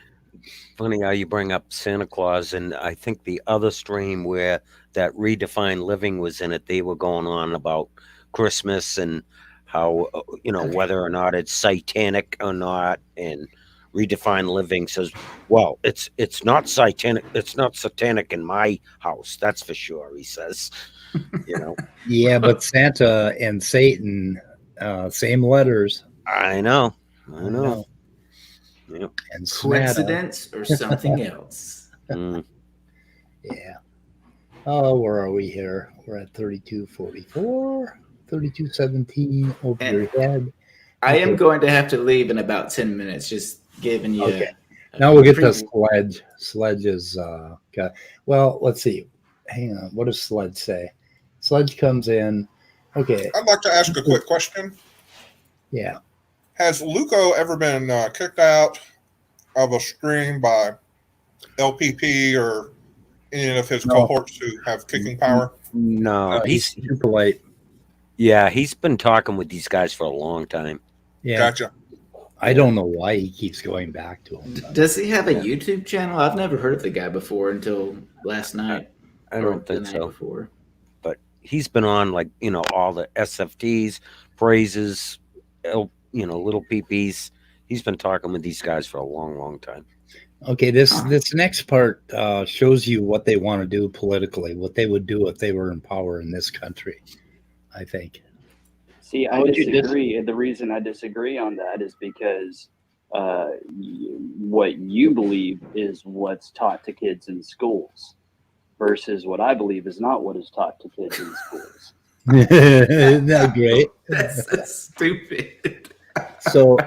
Funny how you bring up Santa Claus, and I think the other stream where that redefined living was in it, they were going on about Christmas and how, whether or not it's satanic or not, and Redefine Living says, well, it's not satanic. It's not satanic in my house. That's for sure. He says, Yeah, but Santa and Satan, same letters. I know. And Coincidence or something else? Mm. Yeah. Oh, where are we here? We're at 3244, 3217 over And your head. I am going to have to leave in about 10 minutes, just giving you. Okay. Now we'll get to Sledge. Sledge is, well, let's see. Hang on. What does Sledge say? Sledge comes in. Okay. I'd like to ask a quick question. Yeah. Has Luco ever been kicked out of a stream by LPP or any of his cohorts who have kicking power? No, he's too polite. Yeah, he's been talking with these guys for a long time. Yeah. Gotcha. I don't know why he keeps going back to him. Does he have a YouTube channel? I've never heard of the guy before until last night. I don't think so. Before. But he's been on all the SFTs, praises, little PPs. He's been talking with these guys for a long, long time. Okay, this next part shows you what they want to do politically, what they would do if they were in power in this country, I think. See, I disagree. The reason I disagree on that is because what you believe is what's taught to kids in schools versus what I believe is not what is taught to kids in schools. Isn't that great? That's so stupid. So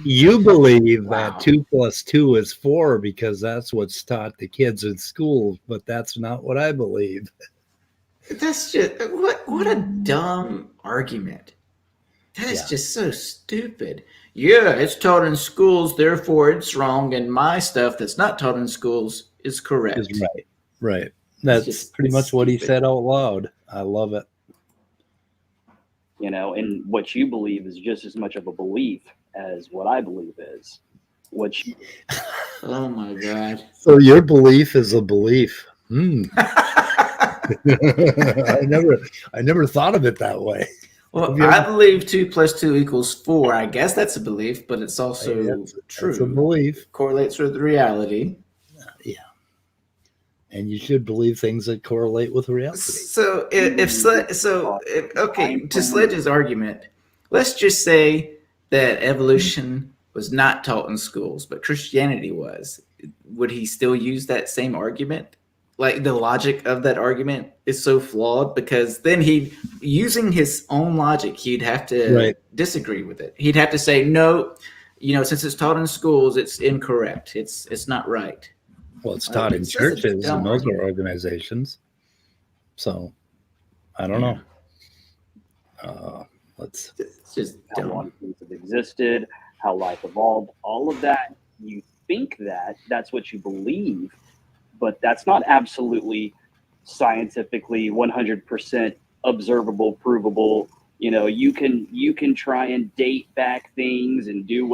you believe that 2 + 2 is 4 because that's what's taught to kids in schools, but that's not what I believe. That's just what a dumb argument. That is just so stupid. Yeah, it's taught in schools, therefore it's wrong, and my stuff that's not taught in schools is correct. Is right. That's pretty much what he said out loud. I love it. And what you believe is just as much of a belief as what I believe is. Oh my God. So your belief is a belief. I never thought of it that way. Well, I believe 2 + 2 = 4. I guess that's a belief, but it's also true. It's a belief. Correlates with reality. Yeah. And you should believe things that correlate with reality. So to Sledge's argument, let's just say that evolution was not taught in schools, but Christianity was. Would he still use that same argument? Like, the logic of that argument is so flawed because then using his own logic, he'd have to disagree with it. He'd have to say, no, since it's taught in schools, it's incorrect. It's not right. Well, it's taught in churches and those are organizations. So, I don't know. It's just how long things have existed, how life evolved, all of that. You think that's what you believe, but that's not absolutely scientifically 100% observable, provable. You can try and date back things and do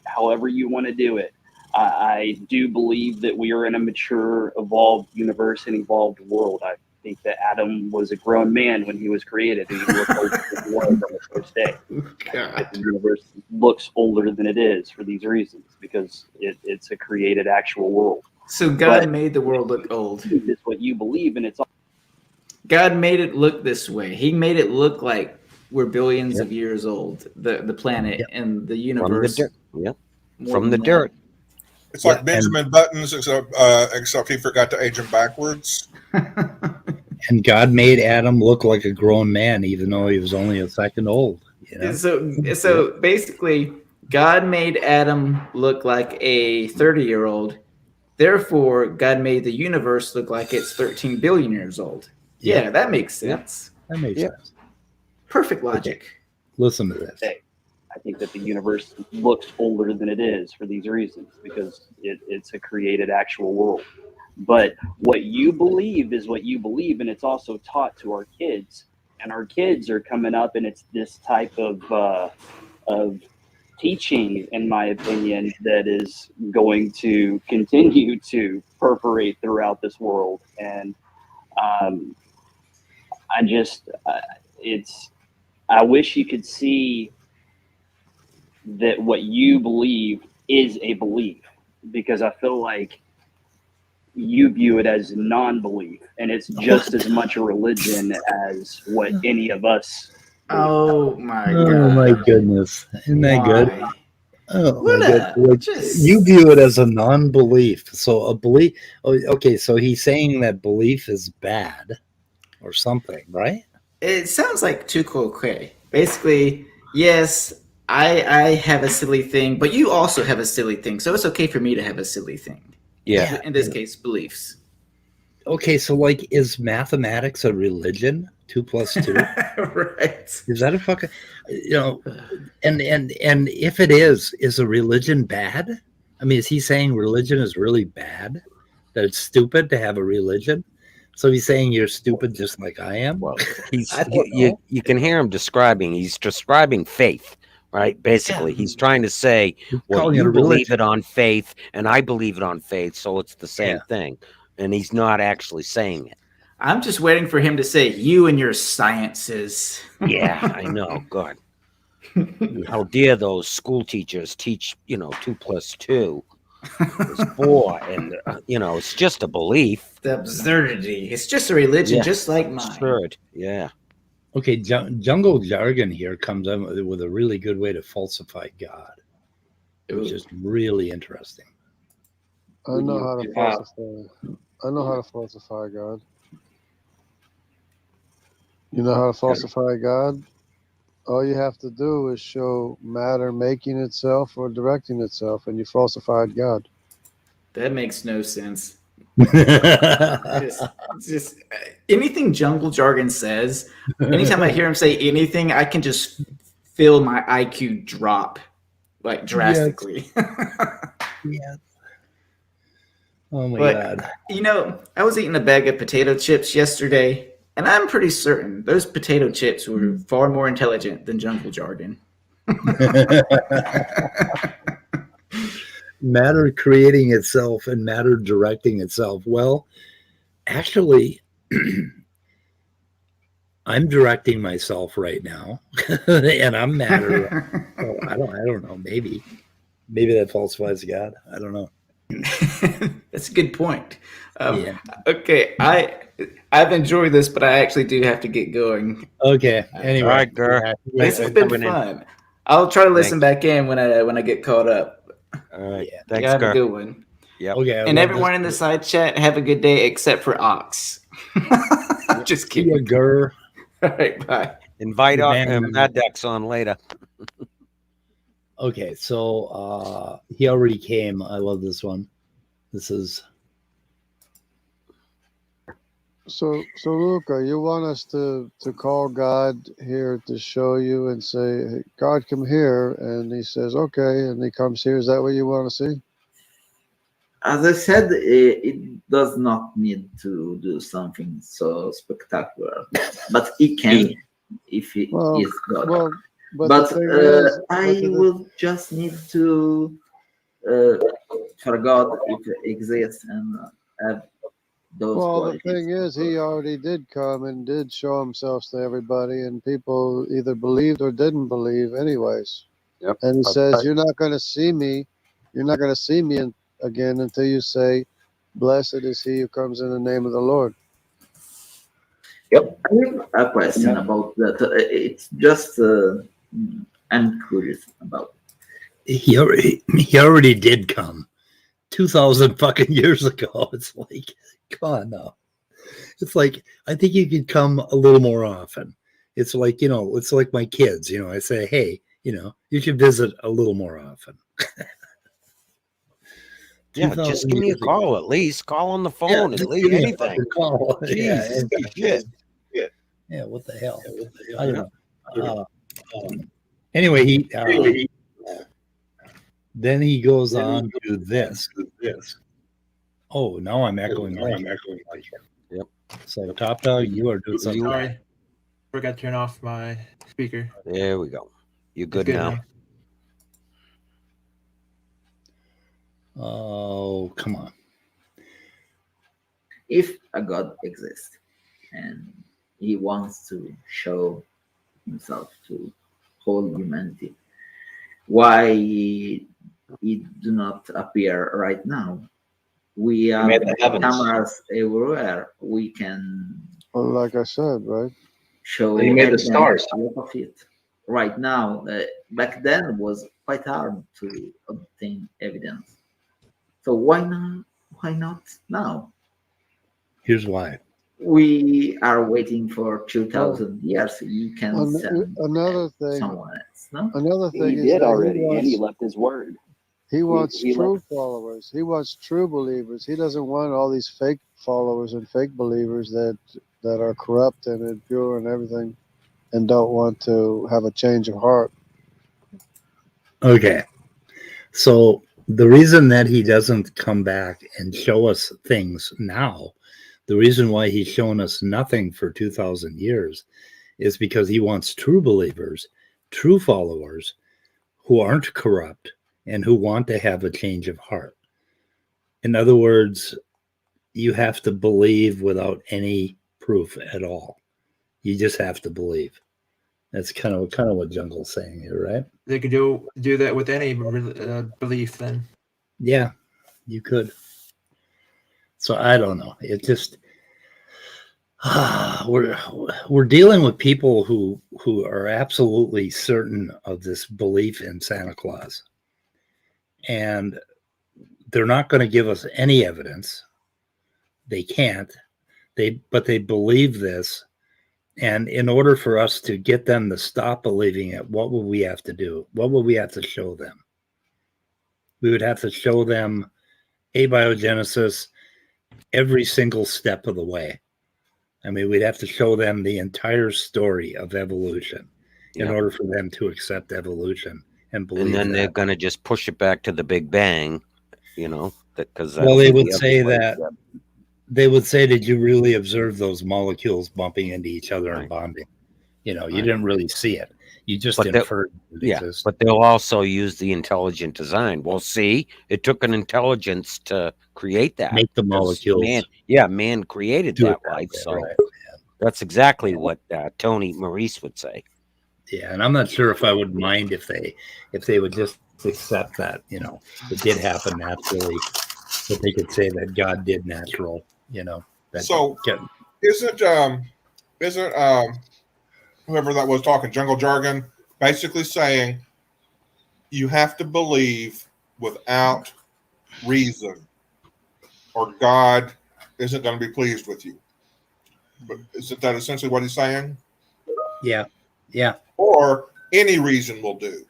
however you want to do it. I do believe that we are in a mature, evolved universe and evolved world. I think that Adam was a grown man when he was created. He looked older than he was on the first day. The universe looks older than it is for these reasons, because it's a created actual world. So God made the world look old. It's what you believe, and it's all. God made it look this way. He made it look like we're billions of years old, the planet and the universe. From the dirt. It's like Benjamin Buttons, except he forgot to age him backwards. And God made Adam look like a grown man, even though he was only a second old. So basically, God made Adam look like a 30-year-old. Therefore, God made the universe look like it's 13 billion years old. Yeah, that makes sense. That makes sense. Perfect logic. Okay. Listen to this. I think that the universe looks older than it is for these reasons, because it's a created actual world. But what you believe is what you believe, and it's also taught to our kids. And our kids are coming up, and it's this type of teaching, in my opinion, that is going to continue to perforate throughout this world. And I wish you could see that what you believe is a belief, because I feel like you view it as non-belief, and it's just as much a religion as what any of us believe. Oh my Oh god! my goodness! Isn't that good? Why? Oh What my a- goodness! just- You view it as a non-belief. So a belief. Oh, okay, so he's saying that belief is bad, or something, right? It sounds like too okay. Basically, yes, I have a silly thing, but you also have a silly thing, so it's okay for me to have a silly thing. Yeah. In this case, beliefs. Okay, so like, is mathematics a religion? 2 plus 2. Right. Is that a fucking, and if it is a religion bad? I mean, is he saying religion is really bad? That it's stupid to have a religion? So he's saying you're stupid just like I am? Well, you can hear him describing. He's describing faith, right? Basically, he's trying to say, well, calling it you a believe religion. it on faith, and I believe it on faith, so it's the same Yeah. thing. And he's not actually saying it. I'm just waiting for him to say, you and your sciences. Yeah, I know. God. How dare those school teachers teach, 2 plus 2 is 4. And, it's just a belief. The absurdity. It's just a religion, Yeah. just like mine. Absurd. Yeah. Okay, jungle jargon here comes up with a really good way to falsify God, which is really interesting. I know how to falsify. I know how to falsify God. You know how to falsify God? All you have to do is show matter making itself or directing itself, and you falsified God. That makes no sense. It's just anything jungle jargon says, anytime I hear him say anything, I can just feel my IQ drop like drastically. Yeah. Oh my But, God. I was eating a bag of potato chips yesterday, and I'm pretty certain those potato chips were far more intelligent than jungle jargon. Matter creating itself and matter directing itself. Well, actually, I'm directing myself right now, and I'm matter. So I don't know. Maybe that falsifies God. I don't know. That's a good point. Yeah. Okay, I've enjoyed this, but I actually do have to get going. Okay. Anyway, All right, Gur. This has been fun. I'll try to listen Thanks. back in when I get caught up. All right. Yeah. Thanks, Have a Gur. good one. Yep. Okay. And everyone in the side chat, have a good day, except for Ox. Just See ya, kidding. Gur. All right, bye. Invite Man. Mad Dex on later. Okay, so he already came. I love this one. This is So Luca, you want us to call God here to show you and say, hey, God, come here, and he says, okay, and he comes here. Is that what you want to see? As I said, it does not need to do something so spectacular, but it can if it is God. Well, but But the thing is, I will just need to for God if it exists and have those well, qualities. the thing is, he already did come and did show himself to everybody, and people either believed or didn't believe, anyways. Yep. And he says, "You're not going to see me. You're not going to see me again until you say, blessed is he who comes in the name of the Lord." Yep. I have a question about that. It's just I'm curious about. he already did come 2,000 fucking years ago. It's like, come on now. It's like, I think you could come a little more often. It's like, it's like my kids, I say, hey, you should visit a little more often. Yeah, just give me a call at least. Call on the phone at least. Anything. Call. Jeez, shit. Yeah, what the hell? I don't know. Anyway, then he goes on to this. Oh, now I'm echoing. Yep. So, Top Dog, you are doing something. Sorry, forgot to turn off my speaker. There we go. You're It's good now. Oh, come on. If a God exists and he wants to show himself to whole humanity, why it do not appear right now. We have made the heavens. cameras everywhere. We can Well, like I said, right? show He made the evidence, stars. a lot of it. Right now, back then it was quite hard to obtain evidence. So why not? Why not now? Here's why. We are waiting for 2,000 years. You can send Another thing. someone else, no? Another thing He is did that already, he and he wants, left his word. he wants he true left- followers. He wants true believers. He doesn't want all these fake followers and fake believers that are corrupt and impure and everything, and don't want to have a change of heart. Okay. So the reason that he doesn't come back and show us things now, the reason why he's shown us nothing for 2,000 years is because he wants true believers, true followers who aren't corrupt and who want to have a change of heart. In other words, you have to believe without any proof at all. You just have to believe. That's kind of what Jungle's saying here, right? They could do that with any belief then. Yeah, you could. So I don't know. It just we're dealing with people who are absolutely certain of this belief in Santa Claus, and they're not going to give us any evidence. They can't. But they believe this, and in order for us to get them to stop believing it, what would we have to do? What would we have to show them? We would have to show them abiogenesis every single step of the way. I mean, we'd have to show them the entire story of evolution in order for them to accept evolution and believe. And then they're going to just push it back to the Big Bang, because they would say that. They would say, "Did you really observe those molecules bumping into each other and bonding? You didn't really see it. You just inferred it existed." But they'll also use the intelligent design. Well, see, it took an intelligence to create that. Make the molecules. Man created that life. So right. that's exactly what Tony Maurice would say. Yeah, and I'm not sure if I would mind if they would just accept that, it did happen naturally, but they could say that God did natural, So isn't whoever that was talking jungle jargon basically saying you have to believe without reason or God isn't going to be pleased with you? But isn't that essentially what he's saying? Yeah. Or any reason will do.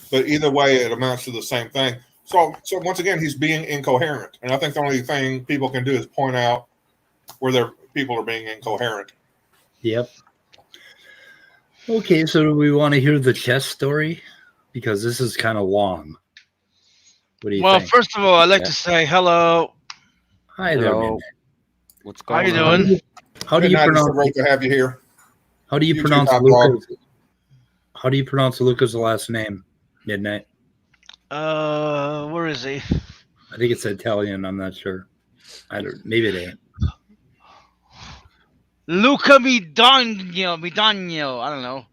But either way, it amounts to the same thing. So once again, he's being incoherent. And I think the only thing people can do is point out where people are being incoherent. Yep. Okay, so do we want to hear the chess story? Because this is kind of long. What do you think? Well, first of all, I'd like to say hello. Hi there, man. What's going on? How you doing? How do you pronounce? Great to have you here. How do you pronounce Luca's? How do you pronounce Luca's last name? Midnight. Where is he? I think it's Italian. I'm not sure. Maybe it ain't. Luca Midagno. I don't know.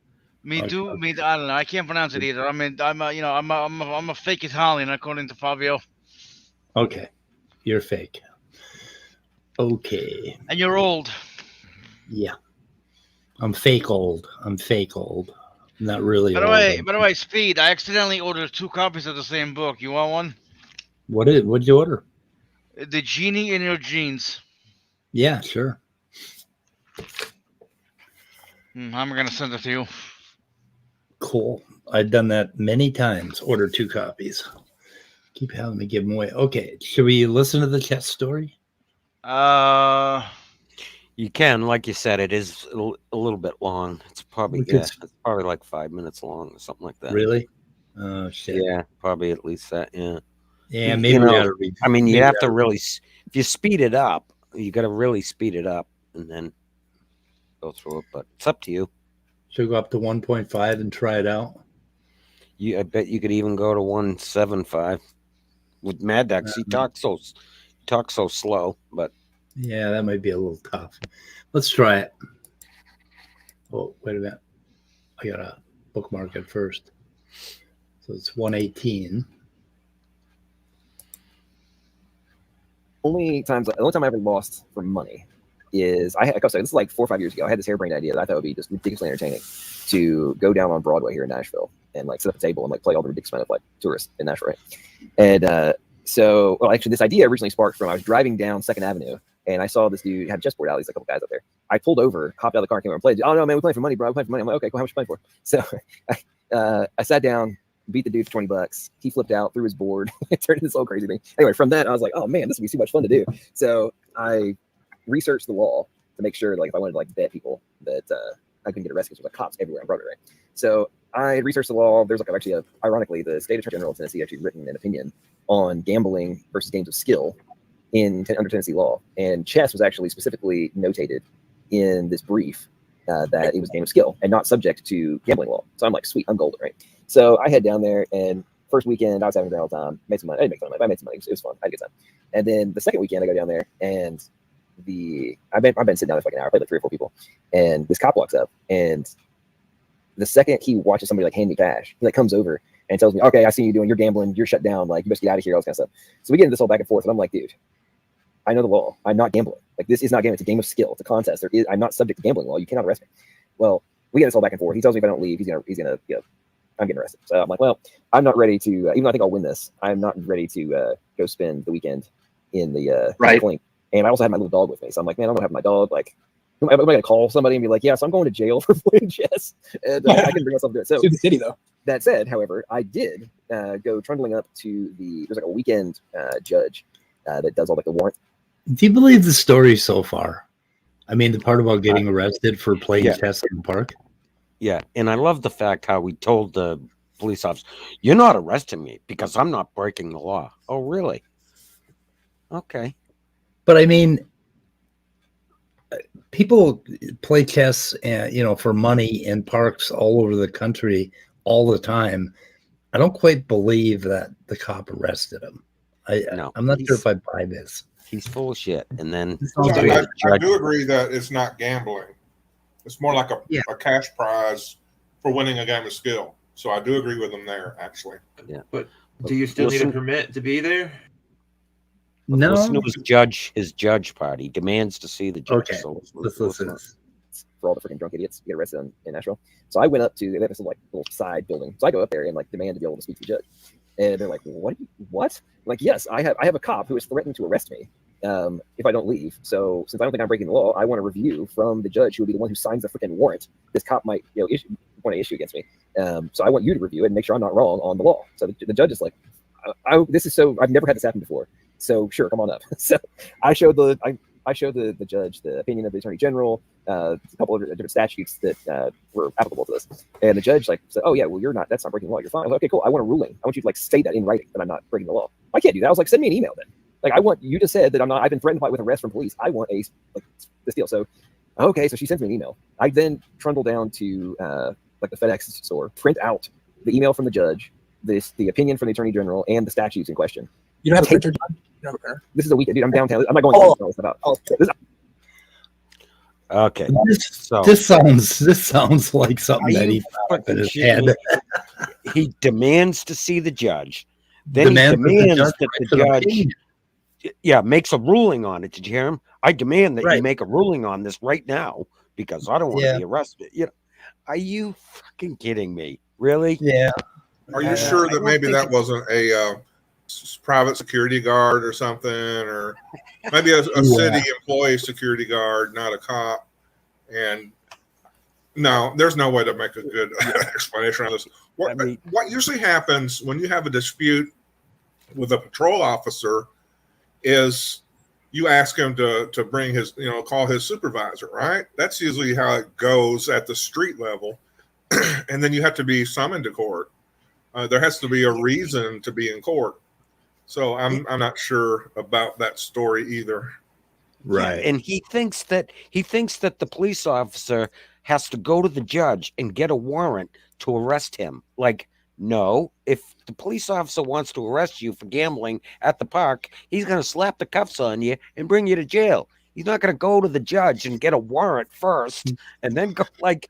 I don't know. I can't pronounce it either. I'm a fake Italian according to Fabio. Okay, you're fake. Okay. And you're old. Yeah. I'm fake old. I'm not really. By the way, Speed. I accidentally ordered 2 copies of the same book. You want one? What'd you order? The Genie in Your Jeans. Yeah, sure. I'm gonna send it to you. Cool. I've done that many times. Order 2 copies. Keep having me give them away. Okay. Should we listen to the chess story? You can, like you said, it is a little bit long. It's probably it's probably like 5 minutes long or something like that. Really? Oh shit. Yeah, probably at least that. Yeah. Yeah, maybe we ought to read. I mean, you have to really, if you speed it up, you got to really speed it up and then go through it. But it's up to you. Should we go up to 1.5 and try it out? I bet you could even go to 1.75 with Mad Dox. He talks so slow, but. Yeah, that might be a little tough. Let's try it. Oh, wait a minute. I got to bookmark it first. So it's 118. only time I ever lost for money is this is like 4 or 5 years ago. I had this harebrained idea that I thought would be just ridiculously entertaining to go down on Broadway here in Nashville and like set up a table and like play all the ridiculous amount of like tourists in Nashville, right? And actually, this idea originally sparked from I was driving down 2nd Avenue and I saw this dude had a chessboard out. He's like a couple guys up there. I pulled over, hopped out of the car, came over and played. Oh no, man, we're playing for money, bro. We're playing for money. I'm like, okay, cool. How much you playing for? So I sat down, beat the dude for $20. He flipped out, threw his board, it turned into this whole crazy thing. Anyway, from that, I was like, oh man, this would be so much fun to do. So I researched the law to make sure, like, if I wanted to like bet people that I couldn't get arrested because there's like cops everywhere on Broadway, right? So I researched the law. There's like ironically, the State Attorney General of Tennessee actually written an opinion on gambling versus games of skill under Tennessee law, and chess was actually specifically notated in this brief that it was a game of skill and not subject to gambling law. So I'm like, sweet, I'm golden, right? So I head down there, and first weekend I was having a grand old time, made some money. I didn't make fun of it, I made some money. It was fun. I had a good time. And then the second weekend I go down there, and I've been sitting down there for like an hour. I played like 3 or 4 people, and this cop walks up, and the second he watches somebody like hand me cash, he like comes over and tells me, okay, I see you doing, you're gambling, you're shut down, like you best get out of here, all this kind of stuff. So we get into this whole back and forth, and I'm like, dude, I know the law. I'm not gambling. Like, this is not gambling. It's a game of skill. It's a contest. I'm not subject to gambling law. You cannot arrest me. Well, we get this all back and forth. He tells me if I don't leave, he's gonna I'm getting arrested. So I'm like, well, I'm not ready to, even though I think I'll win this, I'm not ready to go spend the weekend in the clink. And I also had my little dog with me. So I'm like, man, I'm gonna have my dog. Like, am I gonna call somebody and be like, yeah, so I'm going to jail for playing chess? And I can bring myself to it. So to the city, though. That said, however, I did go trundling up to there's like a weekend judge that does all like the warrant. Do you believe the story so far? I mean, the part about getting arrested for playing chess in the park? Yeah, and I love the fact how we told the police officer, you're not arresting me because I'm not breaking the law. Oh, really? Okay. But I mean, people play chess, for money in parks all over the country all the time. I don't quite believe that the cop arrested him. I'm not sure if I buy this. He's full of shit. And then I do agree that it's not gambling. It's more like a cash prize for winning a game of skill. So I do agree with him there, actually. Yeah. But do you still need a permit to be there? No. Listen to his judge part. He demands to see the judge. Okay. So let's listen. For all the freaking drunk idiots get arrested in Nashville. So I went up to this like little side building. So I go up there and like demand to be able to speak to the judge. And they're like, what? I'm like, yes, I have a cop who is threatening to arrest me if I don't leave. So since I don't think I'm breaking the law, I want a review from the judge who will be the one who signs the freaking warrant. This cop might want to issue against me. So I want you to review it and make sure I'm not wrong on the law. So the judge is like, I've never had this happen before. So sure, come on up. So I showed the judge the opinion of the Attorney General, a couple of different statutes that were applicable to this. And the judge said, oh yeah, well that's not breaking the law. You're fine. I was like, okay, cool. I want a ruling. I want you to state that in writing that I'm not breaking the law. I can't do that. I was like, send me an email then. I want you to say that I've been threatened with arrest from police. I want this deal. So, okay. So she sends me an email. I then trundle down to the FedEx store, print out the email from the judge, the opinion from the Attorney General, and the statutes in question. You don't have a printer, John? You don't have a printer? This is a weekend, dude. I'm downtown. I'm not going to this about. Okay. This sounds like something that he thought in his head. He demands to see the judge. Then he demands that the judge makes a ruling on it. Did you hear him? I demand that you make a ruling on this right now because I don't want to be arrested. Are you fucking kidding me? Really? Yeah. Are you sure that maybe that wasn't a private security guard or something, or maybe a city employee security guard, not a cop? And no, there's no way to make a good explanation on this. What usually happens when you have a dispute with a patrol officer is you ask him to bring his, call his supervisor, right? That's usually how it goes at the street level. And then you have to be summoned to court. There has to be a reason to be in court. So I'm not sure about that story either. Right. Yeah, and he thinks that the police officer has to go to the judge and get a warrant to arrest him. No, if the police officer wants to arrest you for gambling at the park, he's going to slap the cuffs on you and bring you to jail. He's not going to go to the judge and get a warrant first and then go right.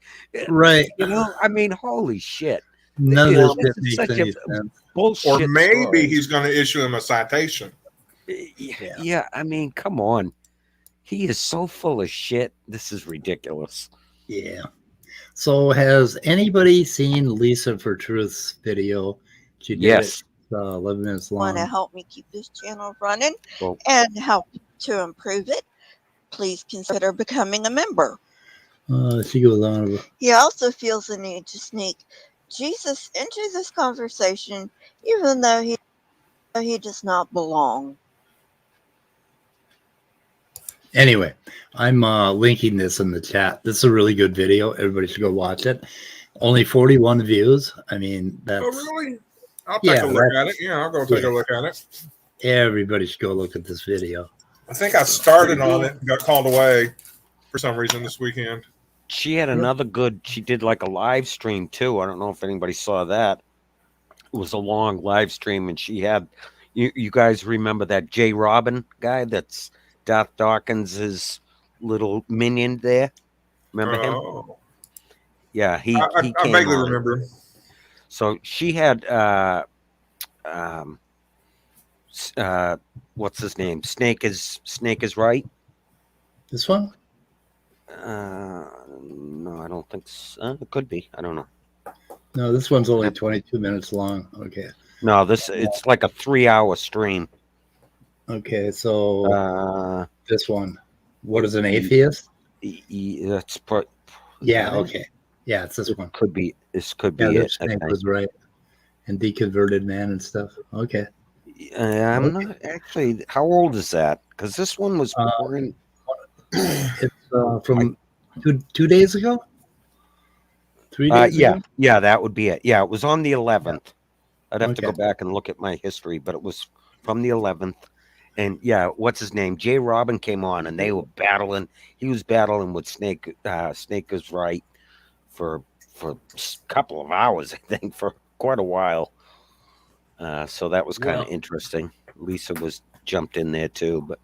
Holy shit. None of this makes any sense. Bullshit or maybe story. He's going to issue him a citation. Yeah, I mean, come on. He is so full of shit. This is ridiculous. Yeah. So has anybody seen Lisa for Truth's video? She did Yes. it 11 minutes Want to long. help me keep this channel running Well, and help to improve it, please consider becoming a member. She goes on. He also feels the need to sneak Jesus into this conversation, even though he does not belong. Anyway, I'm linking this in the chat. This is a really good video. Everybody should go watch it. Only 41 views. I mean, that's... Oh, really? I'll take a look at it. Yeah, I'll go take a look at it. Everybody should go look at this video. I think I started on it and got called away for some reason this weekend. She had another good, she did like a live stream too. I don't know if anybody saw that. It was a long live stream, and she had, you guys remember that J. Robin guy that's Darth Dawkins' little minion there? Remember him? Yeah, he I came vaguely on. remember. So she had what's his name? Snake is right. This one? No, I don't think so. It could be. I don't know. No, this one's only 22 minutes long. Okay. No, it's like a 3-hour stream. Okay, so this one. What is an atheist? That's yeah, okay. Yeah, it's this one. Could be. This could be yeah, it. Snake was right. And deconverted man and stuff. Okay. I'm not actually. How old is that? Because this one was born. It's from 2 days ago. 3 days ago? Yeah, that would be it. Yeah, it was on the 11th. I'd have to go back and look at my history, but it was from the 11th. And yeah, what's his name? Jay Robin came on, and they were battling. He was battling with Snake. Snake is right for a couple of hours, I think, for quite a while. So that was kind of interesting. Lisa was jumped in there too, but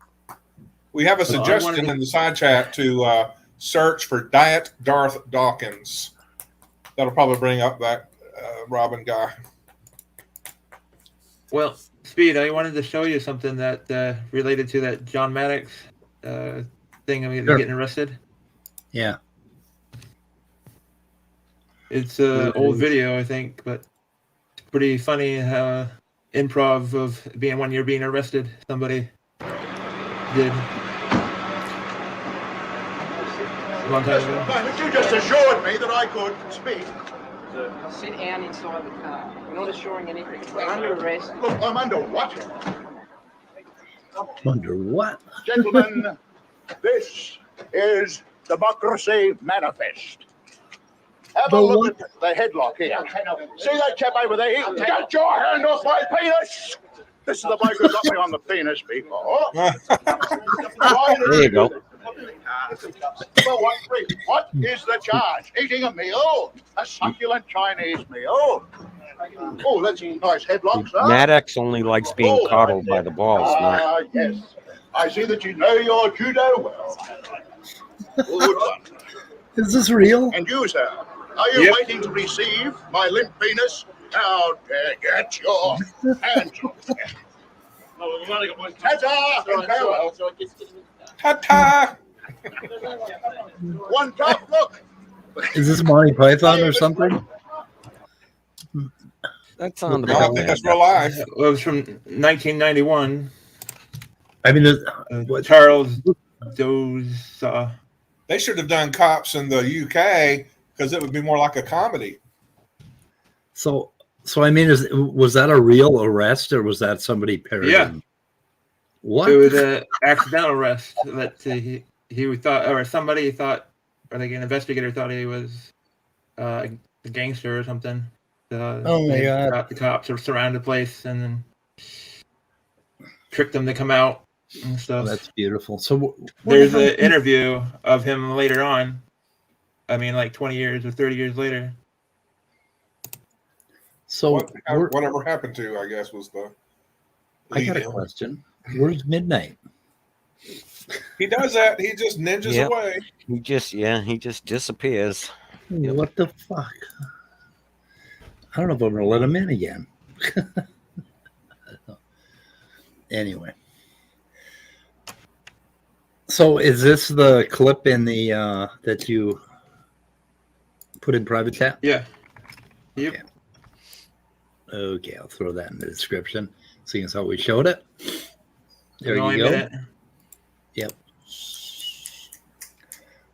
we have a suggestion in the side chat to search for Diet Darth Dawkins. That'll probably bring up that Robin guy. Well, Speed, I wanted to show you something that related to that John Maddox thing of getting arrested. Yeah. It's an old video, I think, but it's pretty funny how improv of when you're being arrested, somebody did. A long time ago. But you just assured me that I could speak. Sit down inside the car. We're not assuring anything. We're under arrest. Look, I'm under what? Under what? Gentlemen, this is Democracy Manifest. Have a look at the headlock here. See that chap over there? Get your hand off my penis! This is the bloke who got me on the penis before. There you go. Well, what is the charge? Eating a meal? A succulent Chinese meal? Oh, that's a nice headlock, sir. Maddox only likes being coddled by the balls. Yes. I see that you know your judo well. Good one. Is this real? And you, sir, are you waiting to receive my limp penis? How dare get your hands off me. Ta-ta! And farewell. Ta-ta! One cup, look. Is this Monty Python or something? That's on the No, I think that's real life. It was from 1991. I mean, Charles Dose. They should have done Cops in the UK because it would be more like a comedy. So I mean, was that a real arrest or was that somebody parodying? Yeah. What? It was an accidental arrest that he thought, or somebody thought, or like an investigator thought he was a gangster or something. Oh my God! The cops surrounded the place and then tricked them to come out and stuff. Oh, that's beautiful. So there's an interview of him later on. I mean, like 20 years or 30 years later. So whatever happened to, I guess, was the. I got a question. Where's Midnight? He does that. He just ninjas away. He just disappears. What the fuck? I don't know if I'm gonna let him in again. Anyway. So is this the clip in the that you put in private chat? Yeah. Yep. Okay, I'll throw that in the description, seeing as how we showed it. There Only you a go. minute. Yep.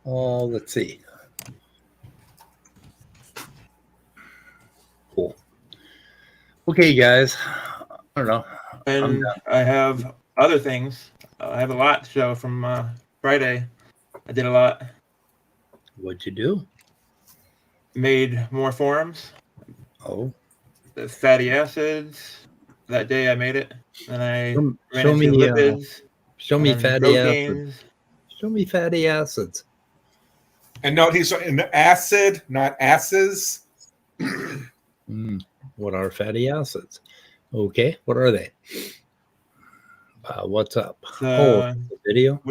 Oh, let's see. Cool. Okay, guys. I don't know. And I have other things. I have a lot to show from Friday. I did a lot. What'd you do? Made more forums. Oh. The fatty acids. That day I made it. And I ran Show into me lipids. show me and fatty proteins. acids. Show me fatty acids. And note he's in acid, not acids. What are fatty acids? Okay, what are they? What's up? The video?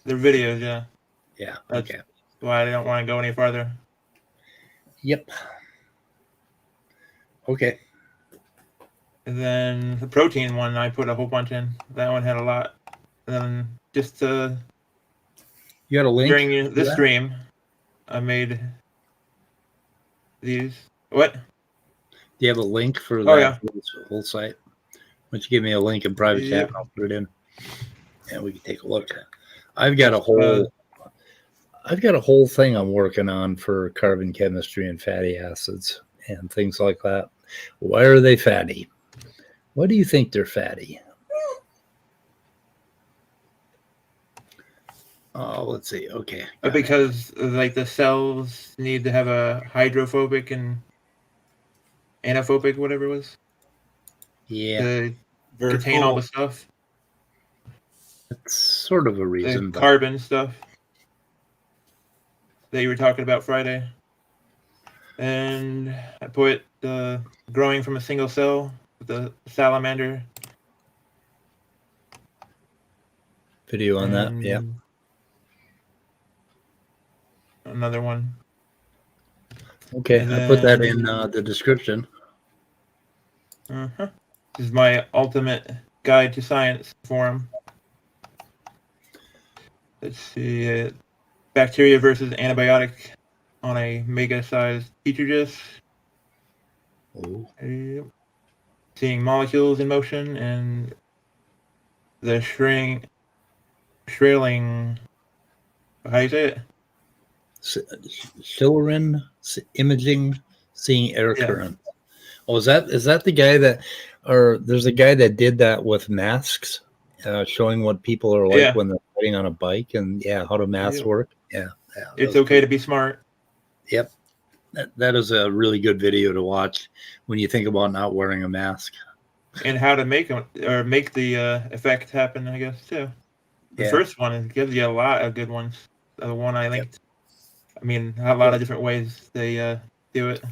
They're videos, yeah. Yeah, That's okay. why I don't want to go any farther. Yep. Okay. And then the protein one, I put a whole bunch in. That one had a lot. And then just you got a link during this that? stream, I made these. What? Do you have a link for Oh, that whole site? Why don't you give me a link in private chat Yep. and I'll put it in, and we can take a look. I've got a whole thing I'm working on for carbon chemistry and fatty acids and things like that. Why are they fatty? Why do you think they're fatty? Oh, let's see. Okay. Because like the cells need to have a hydrophobic and anaphobic, whatever it was. Yeah. To Very contain all cool. the stuff. That's sort of a reason. The but- carbon stuff that you were talking about Friday. And I put growing from a single cell with the salamander. Video on that. Yeah. Another one. Okay. And I put that in then- the description. Uh-huh. This is my ultimate guide to science forum. Let's see. Bacteria versus antibiotic on a mega-sized petri dish. Oh. Seeing molecules in motion and the shrilling. How do you say it? Schillerin imaging, seeing air Yeah. current. Oh, is that the guy that, or there's a guy that did that with masks, showing what people are like Yeah. when they're riding on a bike, and how do masks Yeah. work? Yeah. It's okay to be smart. Yep. That is a really good video to watch when you think about not wearing a mask. And how to make the effect happen, I guess, too. The Yeah. first one gives you a lot of good ones. The one I linked. I mean, a lot of different ways they do it.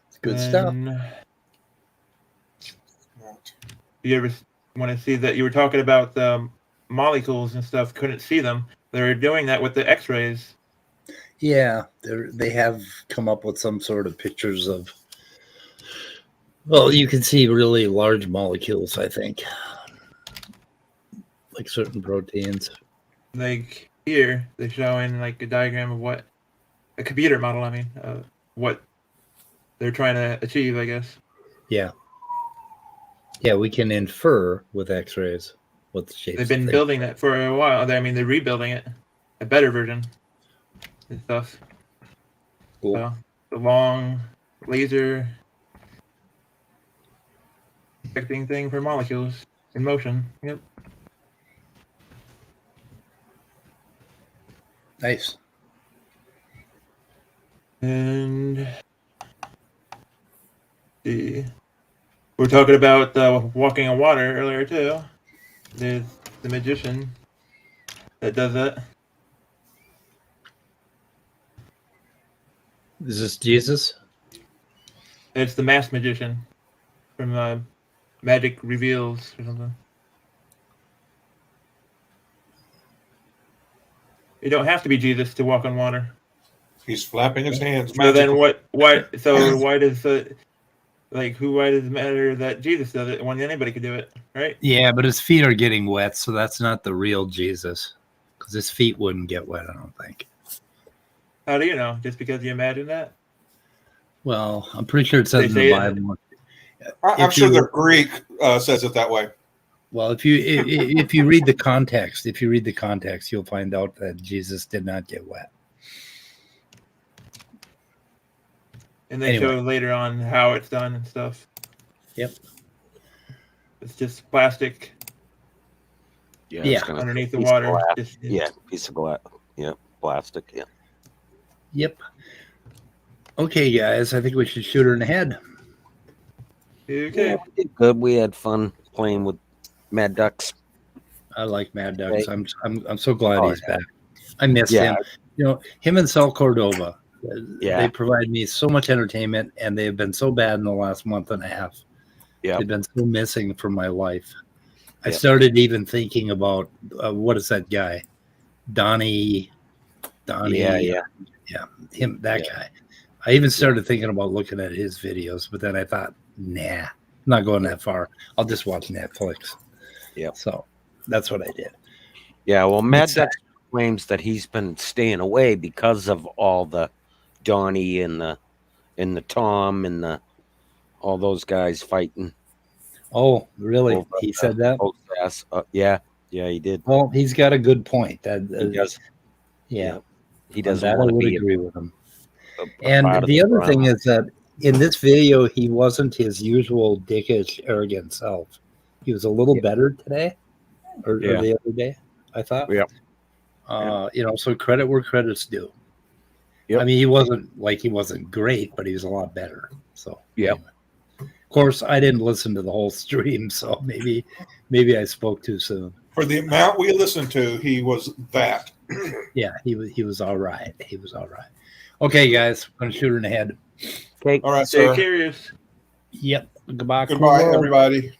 It's good stuff. You ever want to see that? You were talking about the molecules and stuff. Couldn't see them. They're doing that with the X-rays. Yeah, they have come up with some sort of pictures of. Well, you can see really large molecules, I think, like certain proteins. Like here, they're showing like a diagram of what a computer model. I mean, what they're trying to achieve, I guess. Yeah. Yeah, we can infer with X-rays what the shapes. They've been of building that for a while. I mean, they're rebuilding it, a better version and stuff. Cool. So, the long laser detecting thing for molecules in motion. Yep. Nice. And see, we're talking about walking on water earlier too. There's the magician that does that. Is this Jesus? It's the masked magician from Magic Reveals or something. You don't have to be Jesus to walk on water. He's flapping his hands. So then magically. why does Like, why does it matter that Jesus does it when anybody could do it, right? Yeah, but his feet are getting wet, so that's not the real Jesus. Because his feet wouldn't get wet, I don't think. How do you know? Just because you imagine that? Well, I'm pretty sure it says in the Bible. I'm sure the Greek says it that way. Well, if you read the context, you'll find out that Jesus did not get wet. And they show later on how it's done and stuff. Yep. It's just plastic. Yeah. Underneath the water. Piece of glass. Yeah, plastic. Yeah. Yep. Okay, guys, I think we should shoot her in the head. Okay. Yeah, we did good. We had fun playing with Mad Ducks. I like Mad Ducks. I'm so glad he's back. I miss Yeah. him. You know, him and Sal Cordova. Yeah. They provide me so much entertainment, and they've been so bad in the last month and a half. Yeah. They've been so missing from my life. I Yep. started even thinking about what is that guy, Donnie. Yeah. Him, that guy. I even started thinking about looking at his videos, but then I thought, nah, I'm not going that far. I'll just watch Netflix. Yeah. So that's what I did. Yeah. Well, Mad Ducks claims that he's been staying away because of all the Donnie and the Tom and all those guys fighting. Oh, really? He said that? Yeah, he did. Well, he's got a good point. That He does. Yeah. He doesn't I want to would be agree with him. part And of the other drama. thing is that in this video, he wasn't his usual dickish, arrogant self. He was a little better today, or the other day, I thought. Yeah. You know, so credit where credit's due. Yep. I mean, he wasn't great, but he was a lot better. So yeah. Anyway. Of course, I didn't listen to the whole stream, so maybe I spoke too soon. For the amount we listened to, he was that. Yeah, he was all right. He was all right. Okay, guys, I'm gonna shoot her in the head. Okay. All right, Stay sir. curious. Yep. Goodbye. Goodbye, everybody.